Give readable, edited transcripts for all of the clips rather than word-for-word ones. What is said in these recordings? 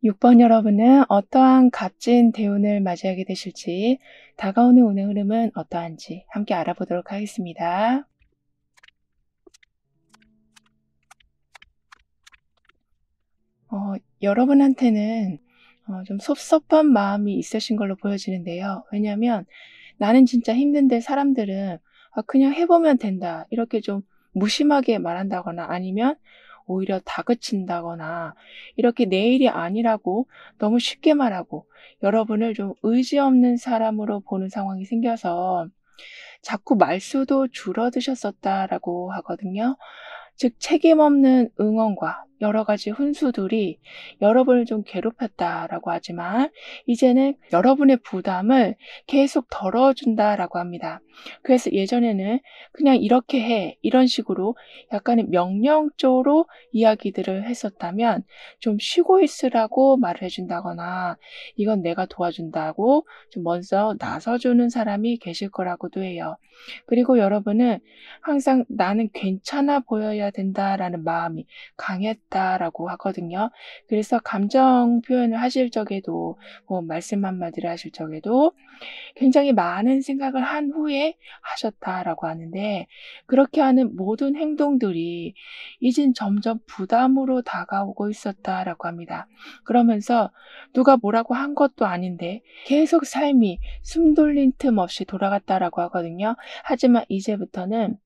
6번 여러분은 어떠한 값진 대운을 맞이하게 되실지, 다가오는 운의 흐름은 어떠한지 함께 알아보도록 하겠습니다. 여러분한테는 좀 섭섭한 마음이 있으신 걸로 보여지는데요. 왜냐하면 나는 진짜 힘든데 사람들은 그냥 해보면 된다, 이렇게 좀 무심하게 말한다거나 아니면 오히려 다그친다거나 이렇게 내 일이 아니라고 너무 쉽게 말하고 여러분을 좀 의지 없는 사람으로 보는 상황이 생겨서 자꾸 말수도 줄어드셨었다라고 하거든요. 즉 책임 없는 응원과 여러 가지 훈수들이 여러분을 좀 괴롭혔다라고 하지만 이제는 여러분의 부담을 계속 덜어준다라고 합니다. 그래서 예전에는 그냥 이렇게 해, 이런 식으로 약간의 명령조로 이야기들을 했었다면 좀 쉬고 있으라고 말을 해준다거나 이건 내가 도와준다고 좀 먼저 나서주는 사람이 계실 거라고도 해요. 그리고 여러분은 항상 나는 괜찮아 보여야 된다라는 마음이 강했다라고 하거든요. 그래서 감정 표현을 하실 적에도 말씀 한마디를 하실 적에도 굉장히 많은 생각을 한 후에 하셨다라고 하는데, 그렇게 하는 모든 행동들이 이젠 점점 부담으로 다가오고 있었다라고 합니다. 그러면서 누가 뭐라고 한 것도 아닌데 계속 삶이 숨 돌린 틈 없이 돌아갔다라고 하거든요. 하지만 이제부터는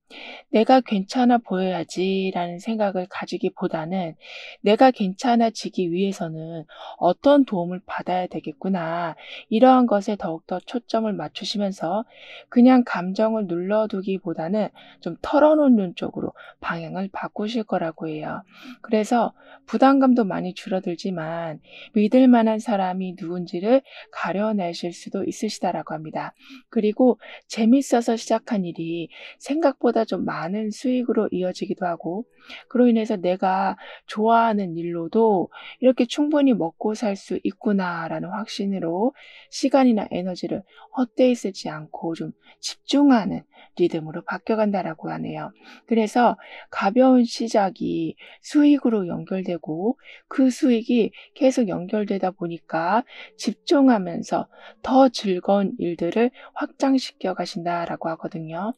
'내가 괜찮아 보여야지.'라는 생각을 가지기보다는 '내가 괜찮아지기 위해서는 어떤 도움을 받아야 되겠구나.' 이러한 것에 더욱더 초점을 맞추시면서 그냥 감정을 눌러두기보다는 좀 털어놓는 쪽으로 방향을 바꾸실 거라고 해요. 그래서 부담감도 많이 줄어들지만 믿을 만한 사람이 누군지를 가려내실 수도 있으시다라고 합니다. 그리고 재밌어서 시작한 일이 생각보다 좀 많은 수익으로 이어지기도 하고, 그로 인해서 '내가 좋아하는 일로도 이렇게 충분히 먹고 살 수 있구나.'라는 확신으로 시간이나 에너지를 헛되이 쓰지 않고 좀 집중하는 리듬으로 바뀌어간다라고 하네요. 그래서 가벼운 시작이 수익으로 연결되고 그 수익이 계속 연결되다 보니까 집중하면서 더 즐거운 일들을 확장시켜 가신다라고 하거든요.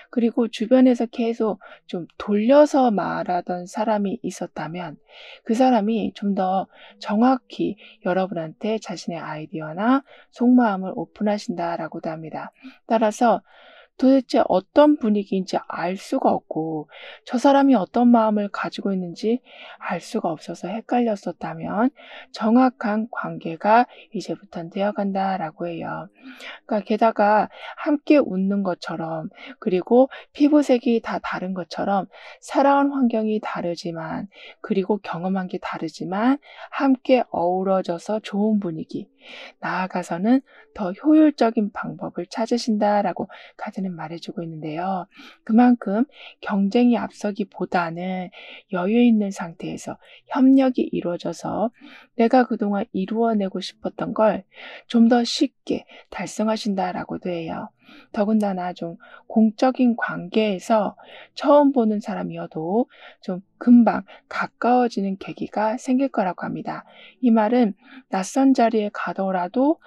그리고 주변에서 계속 좀 돌려서 말하던 사람이 있었다면 그 사람이 좀 더 정확히 여러분한테 자신의 아이디어나 속마음을 오픈하신다라고도 합니다. 따라서 도대체 어떤 분위기인지 알 수가 없고 저 사람이 어떤 마음을 가지고 있는지 알 수가 없어서 헷갈렸었다면 정확한 관계가 이제부터는 되어간다라고 해요. 그러니까 게다가 함께 웃는 것처럼, 그리고 피부색이 다 다른 것처럼 살아온 환경이 다르지만, 그리고 경험한 게 다르지만 함께 어우러져서 좋은 분위기, 나아가서는 더 효율적인 방법을 찾으신다라고 카드는 말해주고 있는데요. 그만큼 경쟁이 앞서기보다는 여유 있는 상태에서 협력이 이루어져서 내가 그동안 이루어내고 싶었던 걸 좀 더 쉽게 달성하신다라고도 해요. 더군다나 좀 공적인 관계에서 처음 보는 사람이어도 좀 금방 가까워지는 계기가 생길 거라고 합니다. 이 말은 낯선 자리에 가더라도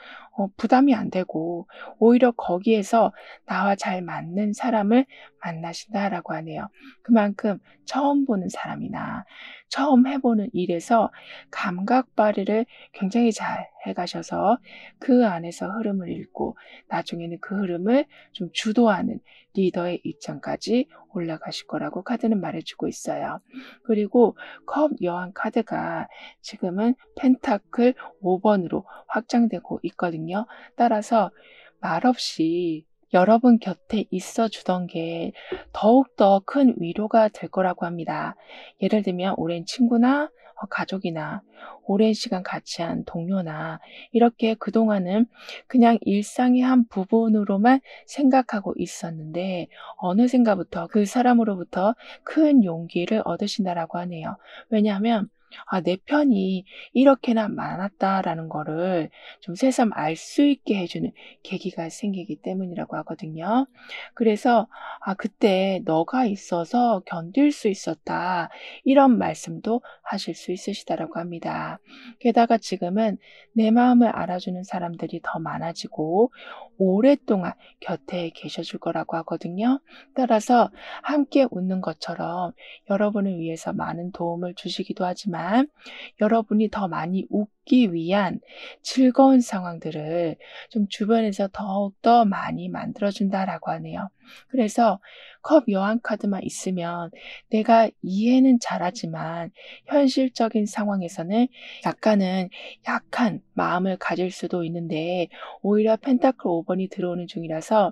부담이 안 되고 오히려 거기에서 나와 잘 맞는 사람을 만나신다라고 하네요. 그만큼 처음 보는 사람이나 처음 해보는 일에서 감각 발휘를 굉장히 잘 해가셔서 그 안에서 흐름을 읽고 나중에는 그 흐름을 좀 주도하는 리더의 입장까지 올라가실 거라고 카드는 말해주고 있어요. 그리고 컵 여왕 카드가 지금은 펜타클 5번으로 확장되고 있거든요. 따라서 말없이 여러분 곁에 있어 주던 게 더욱더 큰 위로가 될 거라고 합니다. 예를 들면 오랜 친구나 가족이나 오랜 시간 같이 한 동료나 이렇게 그동안은 그냥 일상의 한 부분으로만 생각하고 있었는데 어느샌가부터 그 사람으로부터 큰 용기를 얻으신다라고 하네요. 왜냐하면 내 편이 이렇게나 많았다라는 거를 좀 새삼 알 수 있게 해주는 계기가 생기기 때문이라고 하거든요. 그래서 그때 너가 있어서 견딜 수 있었다. 이런 말씀도 하실 수 있으시다라고 합니다. 게다가 지금은 내 마음을 알아주는 사람들이 더 많아지고 오랫동안 곁에 계셔줄 거라고 하거든요. 따라서 함께 웃는 것처럼 여러분을 위해서 많은 도움을 주시기도 하지만 여러분이 더 많이 웃기 위한 즐거운 상황들을 좀 주변에서 더욱더 많이 만들어준다라고 하네요. 그래서 컵 여왕 카드만 있으면 내가 이해는 잘하지만 현실적인 상황에서는 약간은 약한 마음을 가질 수도 있는데 오히려 펜타클 5번이 들어오는 중이라서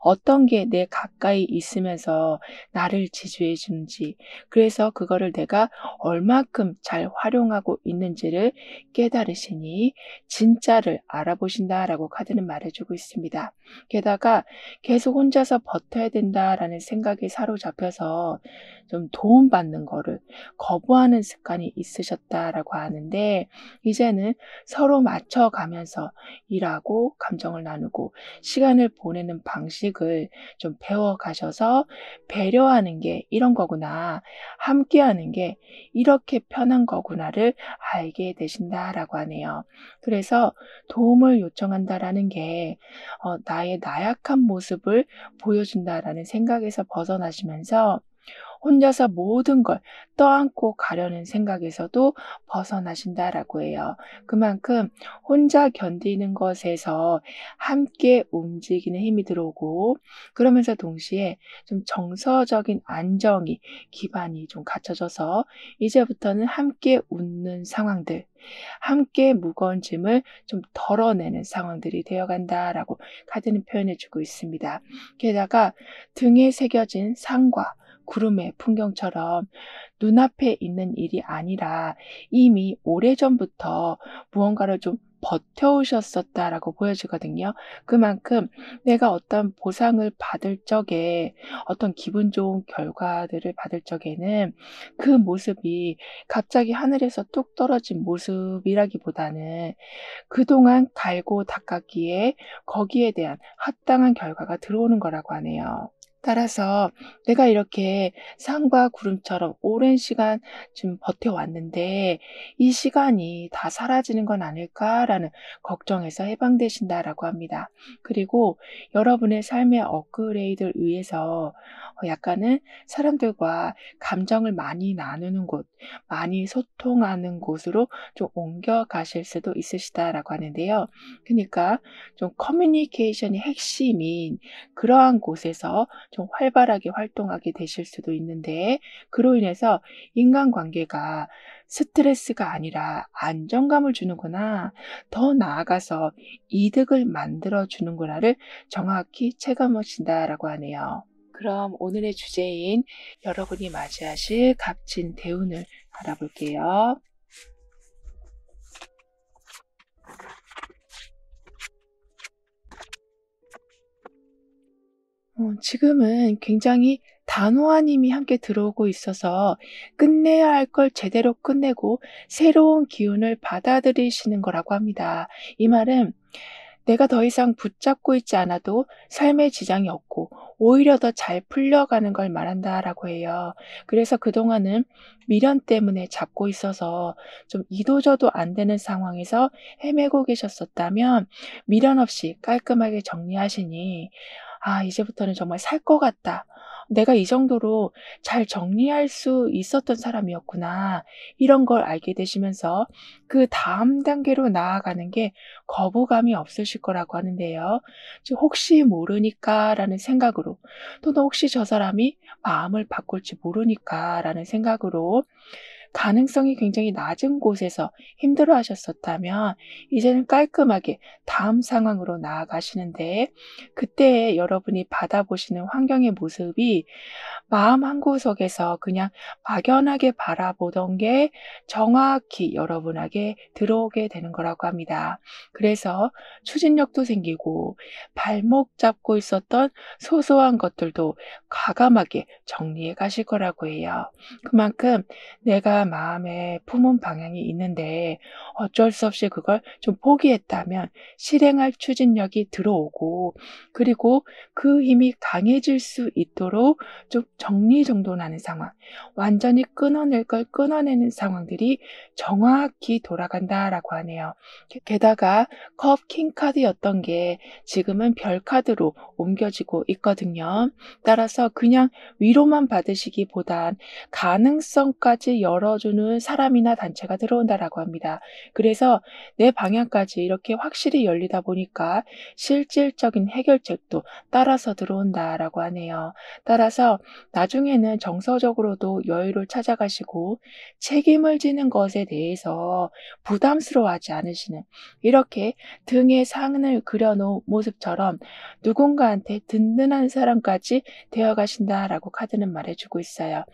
어떤 게 내 가까이 있으면서 나를 지지해 주는지, 그래서 그거를 내가 얼마큼 잘 활용하고 있는지를 깨달으시니 진짜를 알아보신다라고 카드는 말해주고 있습니다. 게다가 계속 혼자서 버텨야 된다라는 생각에 사로잡혀서 좀 도움받는 거를 거부하는 습관이 있으셨다라고 하는데, 이제는 서로 맞춰가면서 일하고 감정을 나누고 시간을 보내는 방식을 좀 배워가셔서 배려하는 게 이런 거구나, 함께하는 게 이렇게 편한 거구나를 알게 되신다라고 하네요. 그래서 도움을 요청한다라는 게 나의 나약한 모습을 보여준다라는 생각에서 벗어나시면서 혼자서 모든 걸 떠안고 가려는 생각에서도 벗어나신다라고 해요. 그만큼 혼자 견디는 것에서 함께 움직이는 힘이 들어오고, 그러면서 동시에 좀 정서적인 안정이 기반이 좀 갖춰져서 이제부터는 함께 웃는 상황들, 함께 무거운 짐을 좀 덜어내는 상황들이 되어간다라고 카드는 표현해주고 있습니다. 게다가 등에 새겨진 상과 구름의 풍경처럼 눈앞에 있는 일이 아니라 이미 오래전부터 무언가를 좀 버텨오셨었다라고 보여지거든요. 그만큼 내가 어떤 보상을 받을 적에, 어떤 기분 좋은 결과들을 받을 적에는 그 모습이 갑자기 하늘에서 뚝 떨어진 모습이라기보다는 그동안 갈고 닦았기에 거기에 대한 합당한 결과가 들어오는 거라고 하네요. 따라서 내가 이렇게 산과 구름처럼 오랜 시간 좀 버텨왔는데 이 시간이 다 사라지는 건 아닐까라는 걱정에서 해방되신다라고 합니다. 그리고 여러분의 삶의 업그레이드를 위해서 약간은 사람들과 감정을 많이 나누는 곳, 많이 소통하는 곳으로 좀 옮겨가실 수도 있으시다라고 하는데요. 그러니까 좀 커뮤니케이션이 핵심인 그러한 곳에서 좀 활발하게 활동하게 되실 수도 있는데, 그로 인해서 인간관계가 스트레스가 아니라 안정감을 주는구나, 더 나아가서 이득을 만들어 주는구나를 정확히 체감하신다라고 하네요. 그럼 오늘의 주제인 여러분이 맞이하실 값진 대운을 알아볼게요. 지금은 굉장히 단호한 힘이 함께 들어오고 있어서 끝내야 할 걸 제대로 끝내고 새로운 기운을 받아들이시는 거라고 합니다. 이 말은 내가 더 이상 붙잡고 있지 않아도 삶에 지장이 없고 오히려 더 잘 풀려가는 걸 말한다라고 해요. 그래서 그동안은 미련 때문에 잡고 있어서 좀 이도저도 안 되는 상황에서 헤매고 계셨었다면 미련 없이 깔끔하게 정리하시니 이제부터는 정말 살 것 같다. 내가 이 정도로 잘 정리할 수 있었던 사람이었구나. 이런 걸 알게 되시면서 그 다음 단계로 나아가는 게 거부감이 없으실 거라고 하는데요. 즉 혹시 모르니까라는 생각으로, 또는 혹시 저 사람이 마음을 바꿀지 모르니까라는 생각으로 가능성이 굉장히 낮은 곳에서 힘들어 하셨었다면 이제는 깔끔하게 다음 상황으로 나아가시는데, 그때 여러분이 받아보시는 환경의 모습이 마음 한구석에서 그냥 막연하게 바라보던 게 정확히 여러분에게 들어오게 되는 거라고 합니다. 그래서 추진력도 생기고 발목 잡고 있었던 소소한 것들도 과감하게 정리해 가실 거라고 해요. 그만큼 내가 내가 마음에 품은 방향이 있는데 어쩔 수 없이 그걸 좀 포기했다면 실행할 추진력이 들어오고, 그리고 그 힘이 강해질 수 있도록 좀 정리정돈하는 상황, 완전히 끊어낼 걸 끊어내는 상황들이 정확히 돌아간다라고 하네요. 게다가 컵 킹 카드였던 게 지금은 별 카드로 옮겨지고 있거든요. 따라서 그냥 위로만 받으시기보단 가능성까지 열어주는 사람이나 단체가 들어온다라고 합니다. 그래서 내 방향까지 이렇게 확실히 열리다 보니까 실질적인 해결책도 따라서 들어온다라고 하네요. 따라서 나중에는 정서적으로도 여유를 찾아가시고 책임을 지는 것에 대해서 부담스러워하지 않으시는, 이렇게 등에 상을 그려놓은 모습처럼 누군가한테 든든한 사람까지 되어 가신다라고 카드는 말해주고 있어요.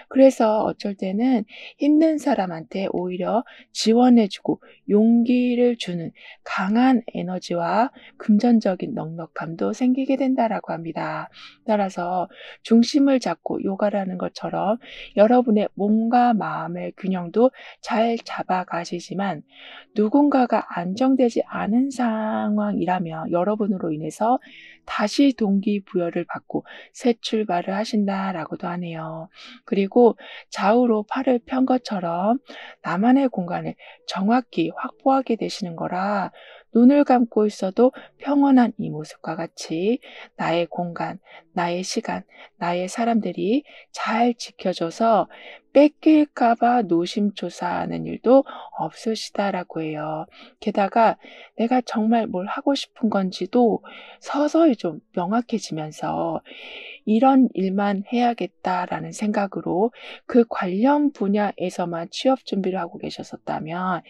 그래서 어쩔 때는 힘든 사람한테 오히려 지원해주고 용기를 주는 강한 에너지와 금전적인 넉넉함도 생기게 된다라고 합니다. 따라서 중심을 잡고 요가라는 것처럼 여러분의 몸과 마음의 균형도 잘 잡아가시지만, 누군가가 안정되지 않은 상황이라면 여러분으로 인해서 다시 동기부여를 받고 새 출발을 하신다라고도 하네요. 그리고 좌우로 팔을 편 것처럼 나만의 공간을 정확히 확보하게 되시는 거라, 눈을 감고 있어도 평온한 이 모습과 같이 나의 공간, 나의 시간, 나의 사람들이 잘 지켜줘서 뺏길까봐 노심초사하는 일도 없으시다라고 해요. 게다가 내가 정말 뭘 하고 싶은 건지도 서서히 좀 명확해지면서 이런 일만 해야겠다라는 생각으로 그 관련 분야에서만 취업 준비를 하고 계셨었다면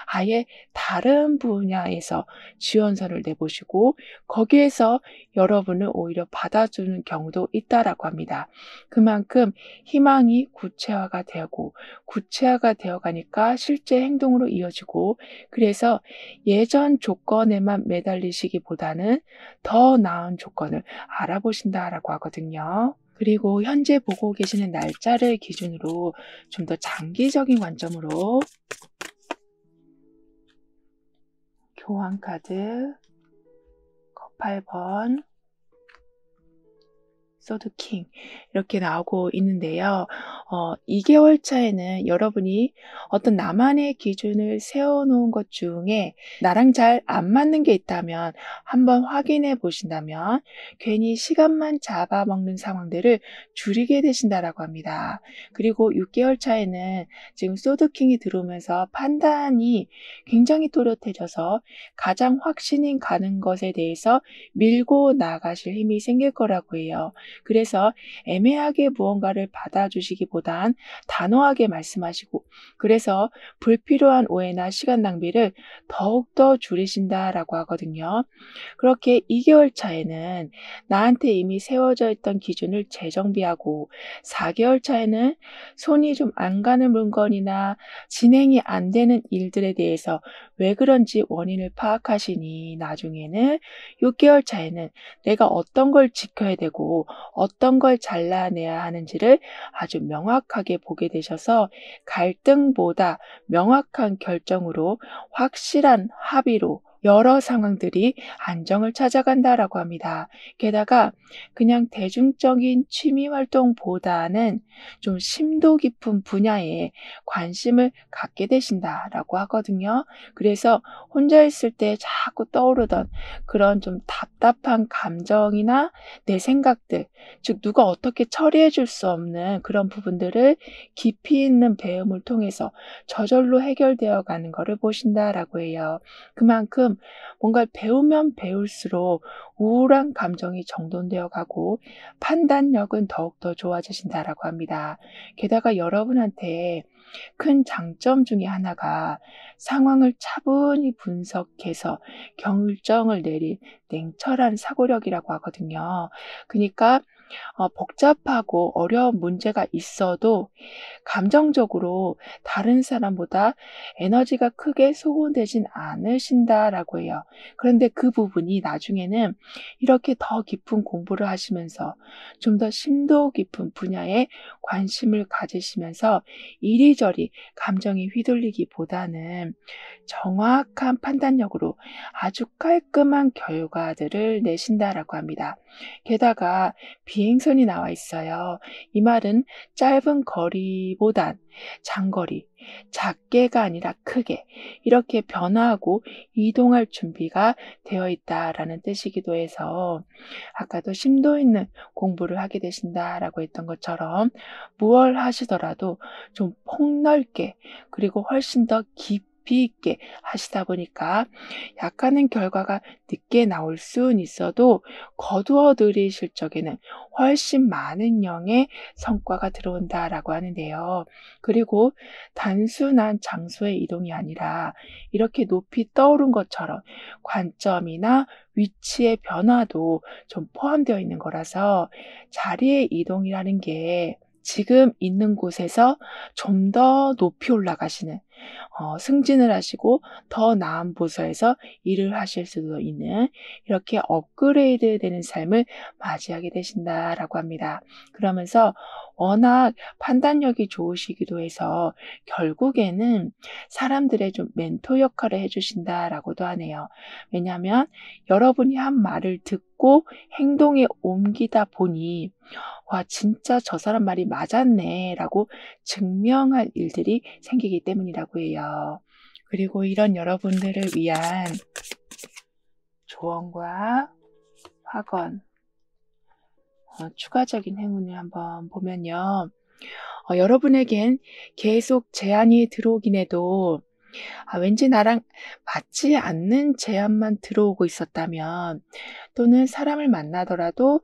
아예 다른 분야에서 지원서를 내보시고 거기에서 여러분을 오히려 받아주는 경우도 있다라고 합니다. 그만큼 희망이 구체화가 되고 구체화가 되어가니까 실제 행동으로 이어지고, 그래서 예전 조건에만 매달리시기보다는 더 나은 조건을 알아보신다라고 하거든요. 그리고 현재 보고 계시는 날짜를 기준으로 좀 더 장기적인 관점으로 교환카드, 컵 8번, 소드킹 이렇게 나오고 있는데요. 2개월 차에는 여러분이 어떤 나만의 기준을 세워놓은 것 중에 나랑 잘 안 맞는 게 있다면 한번 확인해 보신다면 괜히 시간만 잡아먹는 상황들을 줄이게 되신다라고 합니다. 그리고 6개월 차에는 지금 소드킹이 들어오면서 판단이 굉장히 또렷해져서 가장 확신이 가는 것에 대해서 밀고 나가실 힘이 생길 거라고 해요. 그래서 애매하게 무언가를 받아주시기보단 단호하게 말씀하시고, 그래서 불필요한 오해나 시간 낭비를 더욱더 줄이신다라고 하거든요. 그렇게 2개월 차에는 나한테 이미 세워져 있던 기준을 재정비하고, 4개월 차에는 손이 좀 안 가는 물건이나 진행이 안 되는 일들에 대해서 왜 그런지 원인을 파악하시니 나중에는 6개월 차에는 내가 어떤 걸 지켜야 되고 어떤 걸 잘라내야 하는지를 아주 명확하게 보게 되셔서 갈등보다 명확한 결정으로 확실한 합의로 여러 상황들이 안정을 찾아간다라고 합니다. 게다가 그냥 대중적인 취미 활동보다는 좀 심도 깊은 분야에 관심을 갖게 되신다라고 하거든요. 그래서 혼자 있을 때 자꾸 떠오르던 그런 좀 답답한 감정이나 내 생각들, 즉 누가 어떻게 처리해 줄 수 없는 그런 부분들을 깊이 있는 배움을 통해서 저절로 해결되어 가는 것을 보신다라고 해요. 그만큼 뭔가를 배우면 배울수록 우울한 감정이 정돈되어 가고 판단력은 더욱더 좋아지신다라고 합니다. 게다가 여러분한테 큰 장점 중에 하나가 상황을 차분히 분석해서 결정을 내린 냉철한 사고력이라고 하거든요. 그러니까 복잡하고 어려운 문제가 있어도 감정적으로 다른 사람보다 에너지가 크게 소모되진 않으신다라고 해요. 그런데 그 부분이 나중에는 이렇게 더 깊은 공부를 하시면서 좀 더 심도 깊은 분야에 관심을 가지시면서 이리저리 감정이 휘둘리기보다는 정확한 판단력으로 아주 깔끔한 결과들을 내신다라고 합니다. 게다가 비행선이 나와 있어요. 이 말은 짧은 거리보단 장거리, 작게가 아니라 크게 이렇게 변화하고 이동할 준비가 되어 있다라는 뜻이기도 해서 아까도 심도 있는 공부를 하게 되신다라고 했던 것처럼 무얼 하시더라도 좀 폭넓게 그리고 훨씬 더 깊이 있게 하시다 보니까 약간은 결과가 늦게 나올 수는 있어도 거두어 들이실 적에는 훨씬 많은 양의 성과가 들어온다라고 하는데요. 그리고 단순한 장소의 이동이 아니라 이렇게 높이 떠오른 것처럼 관점이나 위치의 변화도 좀 포함되어 있는 거라서 자리의 이동이라는 게 지금 있는 곳에서 좀 더 높이 올라가시는 승진을 하시고 더 나은 부서에서 일을 하실 수도 있는 이렇게 업그레이드 되는 삶을 맞이하게 되신다라고 합니다. 그러면서 워낙 판단력이 좋으시기도 해서 결국에는 사람들의 좀 멘토 역할을 해주신다라고도 하네요. 왜냐하면 여러분이 한 말을 듣고 행동에 옮기다 보니 와, 진짜 저 사람 말이 맞았네 라고 증명할 일들이 생기기 때문이라고 해요. 그리고 이런 여러분들을 위한 조언과 확언, 추가적인 행운을 한번 보면요. 여러분에겐 계속 제안이 들어오긴 해도 왠지 나랑 맞지 않는 제안만 들어오고 있었다면 또는 사람을 만나더라도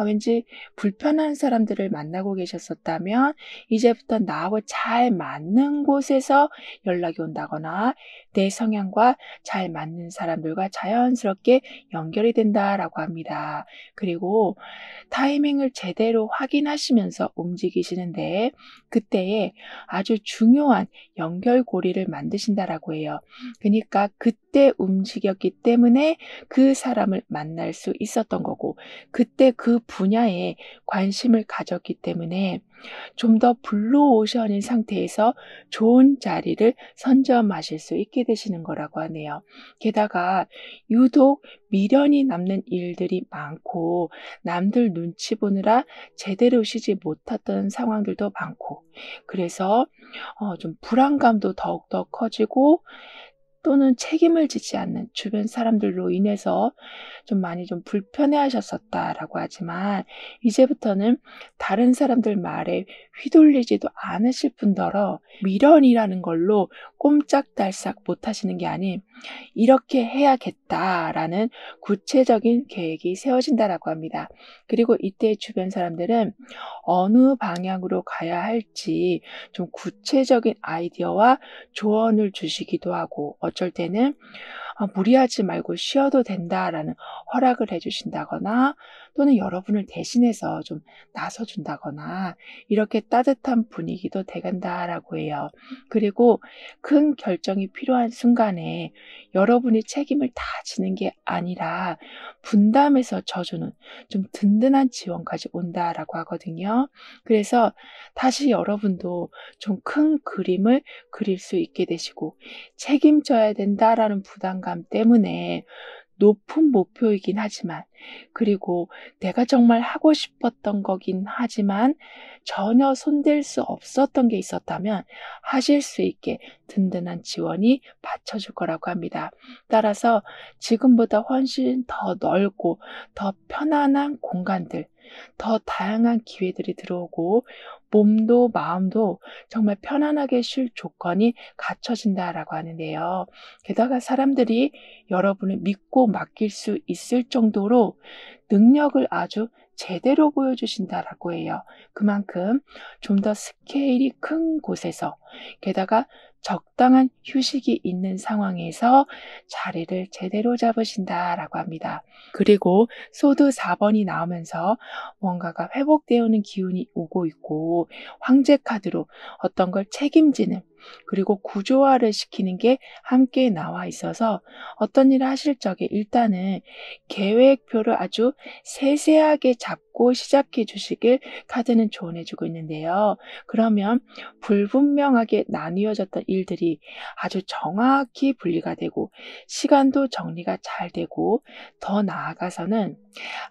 왠지 불편한 사람들을 만나고 계셨었다면 이제부터 나하고 잘 맞는 곳에서 연락이 온다거나 내 성향과 잘 맞는 사람들과 자연스럽게 연결이 된다라고 합니다. 그리고 타이밍을 제대로 확인하시면서 움직이시는데 그때에 아주 중요한 연결고리를 만드신다라고 해요. 그러니까 그때 움직였기 때문에 그 사람을 만날 수 있었던 거고 그때 그 분야에 관심을 가졌기 때문에 좀 더 블루오션인 상태에서 좋은 자리를 선점하실 수 있게 되시는 거라고 하네요. 게다가 유독 미련이 남는 일들이 많고 남들 눈치 보느라 제대로 쉬지 못했던 상황들도 많고 그래서 좀 불안감도 더욱더 커지고 또는 책임을 지지 않는 주변 사람들로 인해서 좀 많이 좀 불편해하셨었다라고 하지만 이제부터는 다른 사람들 말에 휘둘리지도 않으실 뿐더러 미련이라는 걸로 꼼짝달싹 못하시는 게 아닌 이렇게 해야겠다라는 구체적인 계획이 세워진다라고 합니다. 그리고 이때 주변 사람들은 어느 방향으로 가야 할지 좀 구체적인 아이디어와 조언을 주시기도 하고 어쩔 때는 무리하지 말고 쉬어도 된다라는 허락을 해주신다거나 또는 여러분을 대신해서 좀 나서준다거나 이렇게 따뜻한 분위기도 돼간다라고 해요. 그리고 큰 결정이 필요한 순간에 여러분이 책임을 다 지는 게 아니라 분담해서 져주는 좀 든든한 지원까지 온다라고 하거든요. 그래서 다시 여러분도 좀 큰 그림을 그릴 수 있게 되시고 책임져야 된다라는 부담감 때문에 높은 목표이긴 하지만 그리고 내가 정말 하고 싶었던 거긴 하지만 전혀 손댈 수 없었던 게 있었다면 하실 수 있게 든든한 지원이 받쳐줄 거라고 합니다. 따라서 지금보다 훨씬 더 넓고 더 편안한 공간들, 더 다양한 기회들이 들어오고 몸도 마음도 정말 편안하게 쉴 조건이 갖춰진다라고 하는데요. 게다가 사람들이 여러분을 믿고 맡길 수 있을 정도로 능력을 아주 제대로 보여주신다라고 해요. 그만큼 좀 더 스케일이 큰 곳에서, 게다가 적당한 휴식이 있는 상황에서 자리를 제대로 잡으신다라고 합니다. 그리고 소드 4번이 나오면서 뭔가가 회복되어오는 기운이 오고 있고, 황제 카드로 어떤 걸 책임지는, 그리고 구조화를 시키는 게 함께 나와 있어서 어떤 일을 하실 적에 일단은 계획표를 아주 세세하게 잡고 시작해 주시길 카드는 조언해 주고 있는데요. 그러면 불분명하게 나뉘어졌던 일들이 아주 정확히 분리가 되고, 시간도 정리가 잘 되고, 더 나아가서는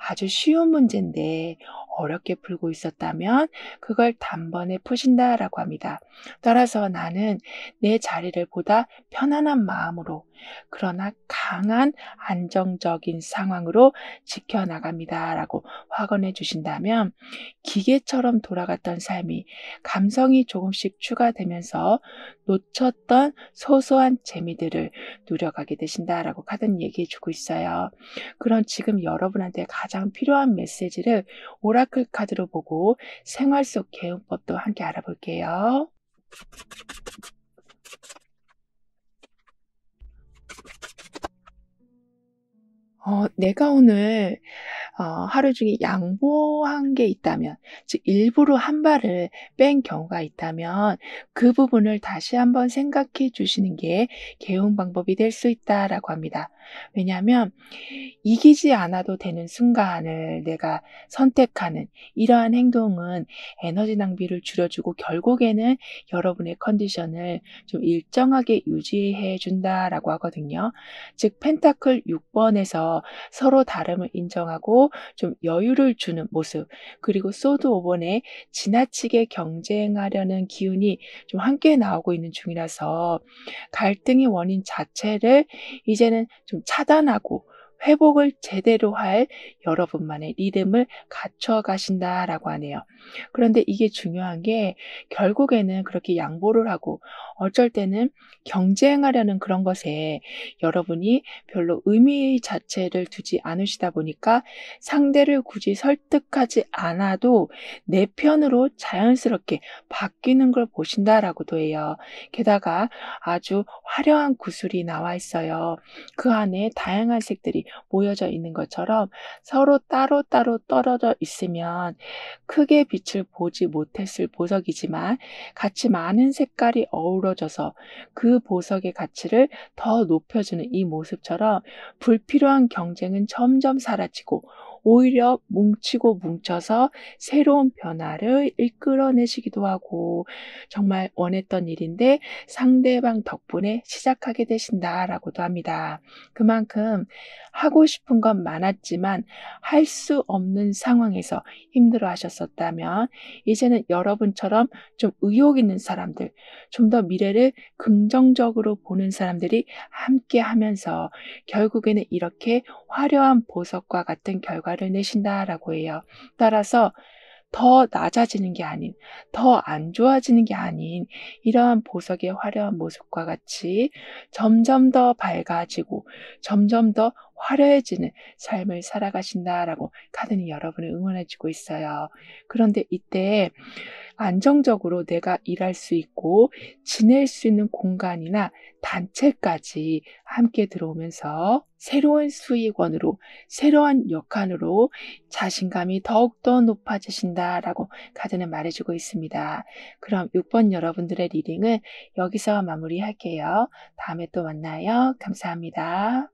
아주 쉬운 문제인데 어렵게 풀고 있었다면 그걸 단번에 푸신다라고 합니다. 따라서 나는 내 자리를 보다 편안한 마음으로, 그러나 강한 안정적인 상황으로 지켜나갑니다라고 확언해 주신다면, 기계처럼 돌아갔던 삶이 감성이 조금씩 추가되면서 놓쳤던 소소한 재미들을 누려가게 되신다라고 카드는 얘기해 주고 있어요. 그럼 지금 여러분한테 가장 필요한 메시지를 오라클 카드로 보고 생활 속 개운법도 함께 알아볼게요. 내가 오늘 하루 중에 양보한 게 있다면, 즉 일부러 한 발을 뺀 경우가 있다면 그 부분을 다시 한번 생각해 주시는 게 개운 방법이 될 수 있다라고 합니다. 왜냐하면 이기지 않아도 되는 순간을 내가 선택하는 이러한 행동은 에너지 낭비를 줄여주고 결국에는 여러분의 컨디션을 좀 일정하게 유지해 준다라고 하거든요. 즉 펜타클 6번에서 서로 다름을 인정하고 좀 여유를 주는 모습, 그리고 소드 5번에 지나치게 경쟁하려는 기운이 좀 함께 나오고 있는 중이라서 갈등의 원인 자체를 이제는 좀 차단하고 회복을 제대로 할 여러분만의 리듬을 갖춰 가신다라고 하네요. 그런데 이게 중요한 게, 결국에는 그렇게 양보를 하고 어쩔 때는 경쟁하려는 그런 것에 여러분이 별로 의미 자체를 두지 않으시다 보니까 상대를 굳이 설득하지 않아도 내 편으로 자연스럽게 바뀌는 걸 보신다라고도 해요. 게다가 아주 화려한 구슬이 나와 있어요. 그 안에 다양한 색들이 모여져 있는 것처럼 서로 따로따로 떨어져 있으면 크게 빛을 보지 못했을 보석이지만, 같이 많은 색깔이 어우러져서 그 보석의 가치를 더 높여주는 이 모습처럼 불필요한 경쟁은 점점 사라지고 오히려 뭉치고 뭉쳐서 새로운 변화를 이끌어내시기도 하고, 정말 원했던 일인데 상대방 덕분에 시작하게 되신다라고도 합니다. 그만큼 하고 싶은 건 많았지만 할 수 없는 상황에서 힘들어 하셨었다면, 이제는 여러분처럼 좀 의욕 있는 사람들, 좀 더 미래를 긍정적으로 보는 사람들이 함께 하면서 결국에는 이렇게 화려한 보석과 같은 결과를 내신다라고 해요. 따라서 더 낮아지는 게 아닌, 더 안 좋아지는 게 아닌, 이러한 보석의 화려한 모습과 같이 점점 더 밝아지고 점점 더 화려해지는 삶을 살아가신다라고 카드는 여러분을 응원해 주고 있어요. 그런데 이때 안정적으로 내가 일할 수 있고 지낼 수 있는 공간이나 단체까지 함께 들어오면서 새로운 수익원으로, 새로운 역할으로 자신감이 더욱더 높아지신다라고 카드는 말해주고 있습니다. 그럼 6번 여러분들의 리딩은 여기서 마무리할게요. 다음에 또 만나요. 감사합니다.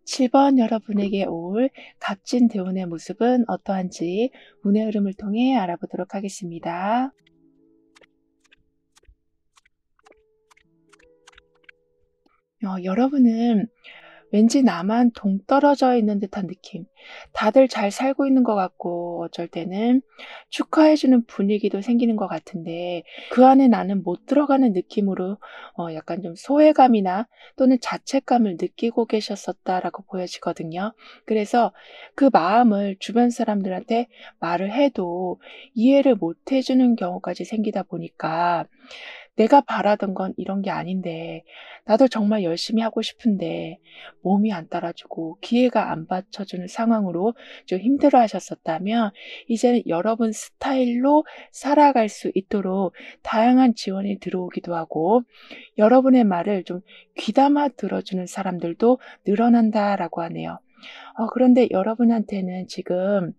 7번 여러분에게 올 값진 대운의 모습은 어떠한지 운의 흐름을 통해 알아보도록 하겠습니다. 여러분은 왠지 나만 동떨어져 있는 듯한 느낌. 다들 잘 살고 있는 것 같고 어쩔 때는 축하해주는 분위기도 생기는 것 같은데 그 안에 나는 못 들어가는 느낌으로 약간 좀 소외감이나 또는 자책감을 느끼고 계셨었다라고 보여지거든요. 그래서 그 마음을 주변 사람들한테 말을 해도 이해를 못 해주는 경우까지 생기다 보니까 내가 바라던 건 이런 게 아닌데, 나도 정말 열심히 하고 싶은데, 몸이 안 따라주고 기회가 안 받쳐주는 상황으로 좀 힘들어 하셨었다면, 이제는 여러분 스타일로 살아갈 수 있도록 다양한 지원이 들어오기도 하고, 여러분의 말을 좀 귀담아 들어주는 사람들도 늘어난다라고 하네요. 그런데 여러분한테는 지금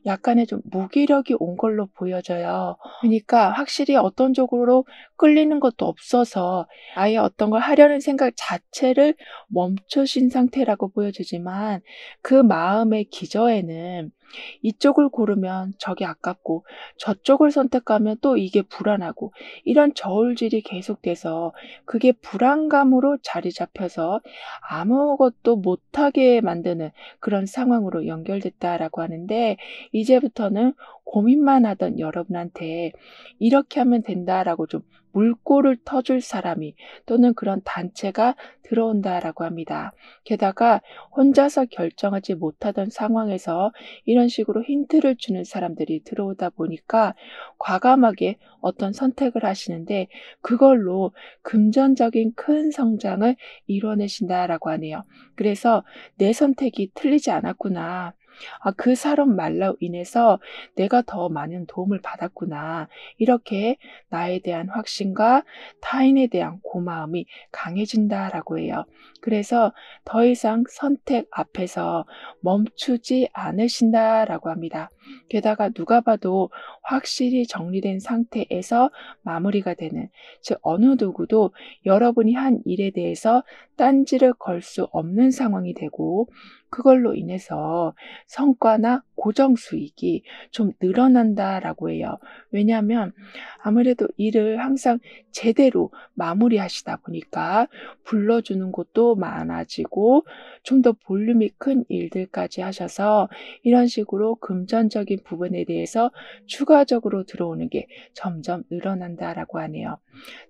약간의 좀 무기력이 온 걸로 보여져요. 그러니까 확실히 어떤 쪽으로 끌리는 것도 없어서 아예 어떤 걸 하려는 생각 자체를 멈추신 상태라고 보여지지만 그 마음의 기저에는 이쪽을 고르면 저게 아깝고 저쪽을 선택하면 또 이게 불안하고 이런 저울질이 계속돼서 그게 불안감으로 자리 잡혀서 아무것도 못하게 만드는 그런 상황으로 연결됐다라고 하는데 이제부터는 고민만 하던 여러분한테 이렇게 하면 된다라고 좀 물꼬를 터줄 사람이 또는 그런 단체가 들어온다라고 합니다. 게다가 혼자서 결정하지 못하던 상황에서 이런 식으로 힌트를 주는 사람들이 들어오다 보니까 과감하게 어떤 선택을 하시는데 그걸로 금전적인 큰 성장을 이뤄내신다라고 하네요. 그래서 내 선택이 틀리지 않았구나. 그 사람 말로 인해서 내가 더 많은 도움을 받았구나. 이렇게 나에 대한 확신과 타인에 대한 고마움이 강해진다라고 해요. 그래서 더 이상 선택 앞에서 멈추지 않으신다라고 합니다. 게다가 누가 봐도 확실히 정리된 상태에서 마무리가 되는, 즉 어느 누구도 여러분이 한 일에 대해서 딴지를 걸 수 없는 상황이 되고 그걸로 인해서 성과나 고정 수익이 좀 늘어난다라고 해요. 왜냐하면 아무래도 일을 항상 제대로 마무리하시다 보니까 불러주는 곳도 많아지고 좀 더 볼륨이 큰 일들까지 하셔서 이런 식으로 금전적인 부분에 대해서 추가적으로 들어오는 게 점점 늘어난다라고 하네요.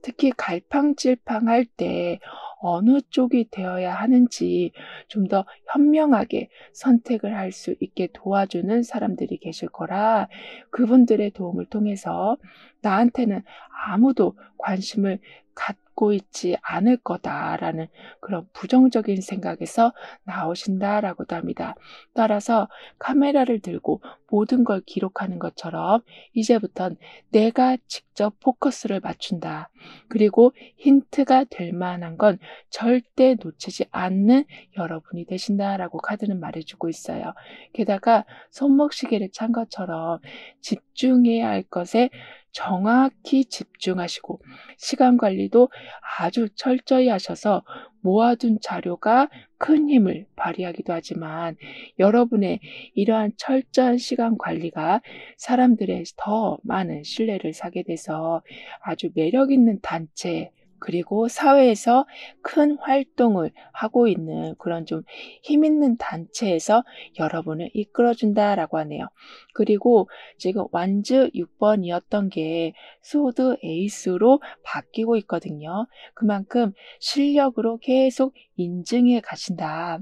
특히 갈팡질팡할 때 어느 쪽이 되어야 하는지 좀 더 현명하게 선택을 할 수 있게 도와주는 사람들이 계실 거라 그분들의 도움을 통해서 나한테는 아무도 관심을 갖고 있지 않을 거다라는 그런 부정적인 생각에서 나오신다라고도 합니다. 따라서 카메라를 들고 모든 걸 기록하는 것처럼 이제부턴 내가 직접 포커스를 맞춘다. 그리고 힌트가 될 만한 건 절대 놓치지 않는 여러분이 되신다라고 카드는 말해주고 있어요. 게다가 손목시계를 찬 것처럼 집중해야 할 것에 정확히 집중하시고 시간 관리도 아주 철저히 하셔서 모아둔 자료가 큰 힘을 발휘하기도 하지만 여러분의 이러한 철저한 시간 관리가 사람들의 더 많은 신뢰를 사게 돼서 아주 매력 있는 단체 그리고 사회에서 큰 활동을 하고 있는 그런 좀 힘 있는 단체에서 여러분을 이끌어준다라고 하네요. 그리고 지금 완즈 6번이었던 게 소드 에이스로 바뀌고 있거든요. 그만큼 실력으로 계속 인증해 가신다.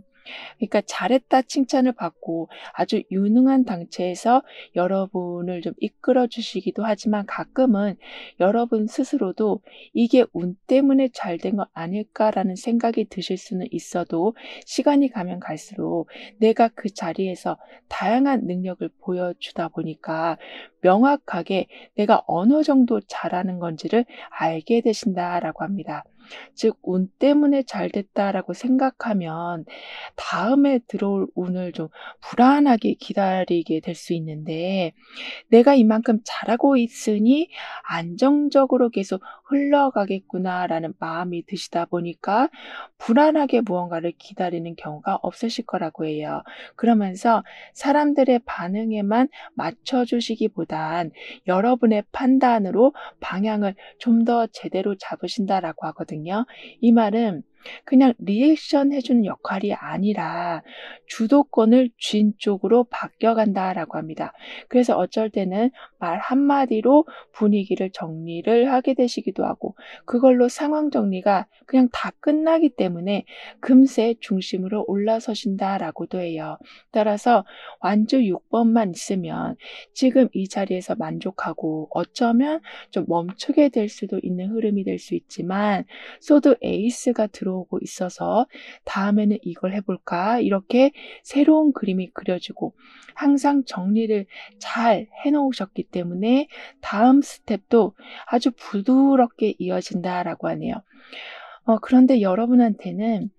그러니까 잘했다 칭찬을 받고 아주 유능한 단체에서 여러분을 좀 이끌어 주시기도 하지만 가끔은 여러분 스스로도 '이게 운 때문에 잘 된 거 아닐까.'라는 생각이 드실 수는 있어도 시간이 가면 갈수록 내가 그 자리에서 다양한 능력을 보여주다 보니까 명확하게 내가 어느 정도 잘하는 건지를 알게 되신다라고 합니다. 즉 '운 때문에 잘 됐다.'라고 생각하면 다음에 들어올 운을 좀 불안하게 기다리게 될 수 있는데 내가 이만큼 잘하고 있으니 안정적으로 계속 흘러가겠구나라는 마음이 드시다 보니까 불안하게 무언가를 기다리는 경우가 없으실 거라고 해요. 그러면서 사람들의 반응에만 맞춰주시기보단 여러분의 판단으로 방향을 좀 더 제대로 잡으신다라고 하거든요. 이 말은 그냥 리액션 해주는 역할이 아니라 주도권을 쥔 쪽으로 바뀌어간다라고 합니다. 그래서 어쩔 때는 말 한마디로 분위기를 정리를 하게 되시기도 하고 그걸로 상황 정리가 그냥 다 끝나기 때문에 금세 중심으로 올라서신다라고도 해요. 따라서 완주 6번만 있으면 지금 이 자리에서 만족하고 어쩌면 좀 멈추게 될 수도 있는 흐름이 될 수 있지만 소드 에이스가 들어오고 있어서 다음에는 이걸 해볼까? 이렇게 새로운 그림이 그려지고 항상 정리를 잘 해놓으셨기 때문에 다음 스텝도 아주 부드럽게 이어진다라고 하네요. 그런데 여러분한테는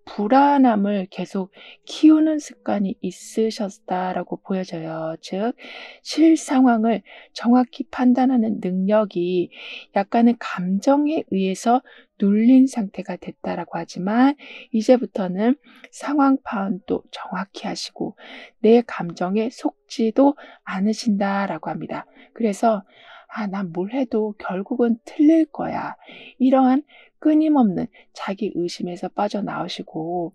불안함을 계속 키우는 습관이 있으셨다라고 보여져요. 즉, 실상황을 정확히 판단하는 능력이 약간의 감정에 의해서 눌린 상태가 됐다라고 하지만 이제부터는 상황 파악도 정확히 하시고 내 감정에 속지도 않으신다라고 합니다. 그래서 난 뭘 해도 결국은 틀릴 거야. 이러한 끊임없는 자기 의심에서 빠져나오시고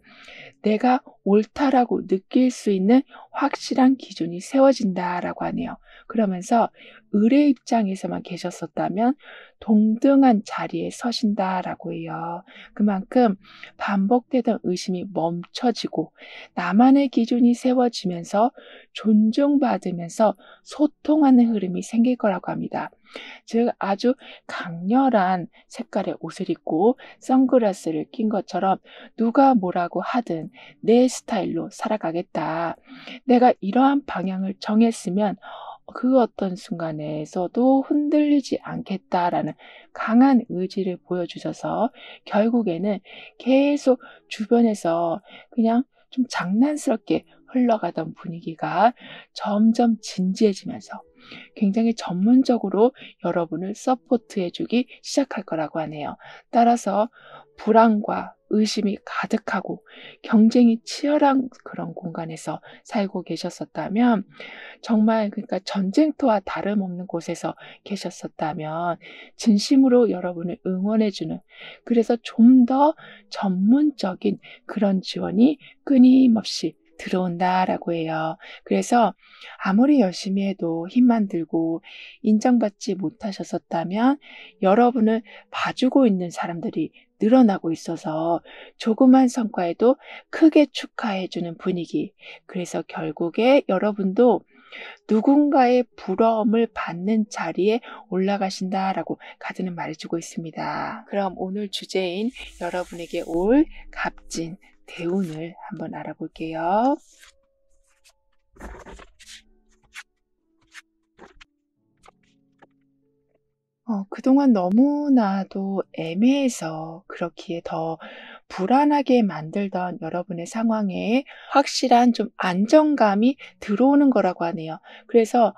내가 옳다라고 느낄 수 있는 확실한 기준이 세워진다라고 하네요. 그러면서 을의 입장에서만 계셨었다면 동등한 자리에 서신다라고 해요. 그만큼 반복되던 의심이 멈춰지고 나만의 기준이 세워지면서 존중받으면서 소통하는 흐름이 생길 거라고 합니다. 즉 아주 강렬한 색깔의 옷을 입고 선글라스를 낀 것처럼 누가 뭐라고 하든 내 스타일로 살아가겠다. 내가 이러한 방향을 정했으면 그 어떤 순간에서도 흔들리지 않겠다라는 강한 의지를 보여주셔서 결국에는 계속 주변에서 그냥 좀 장난스럽게 흘러가던 분위기가 점점 진지해지면서 굉장히 전문적으로 여러분을 서포트해주기 시작할 거라고 하네요. 따라서 불안과 의심이 가득하고 경쟁이 치열한 그런 공간에서 살고 계셨었다면 정말 그러니까 전쟁터와 다름없는 곳에서 계셨었다면 진심으로 여러분을 응원해주는 그래서 좀 더 전문적인 그런 지원이 끊임없이 들어온다라고 해요. 그래서 아무리 열심히 해도 힘만 들고 인정받지 못하셨었다면 여러분을 봐주고 있는 사람들이 늘어나고 있어서 조그만 성과에도 크게 축하해주는 분위기. 그래서 결국에 여러분도 누군가의 부러움을 받는 자리에 올라가신다라고 카드는 말해주고 있습니다. 그럼 오늘 주제인 여러분에게 올 값진 대운을 한번 알아볼게요. 그동안 너무나도 애매해서 그렇기에 더 불안하게 만들던 여러분의 상황에 확실한 좀 안정감이 들어오는 거라고 하네요. 그래서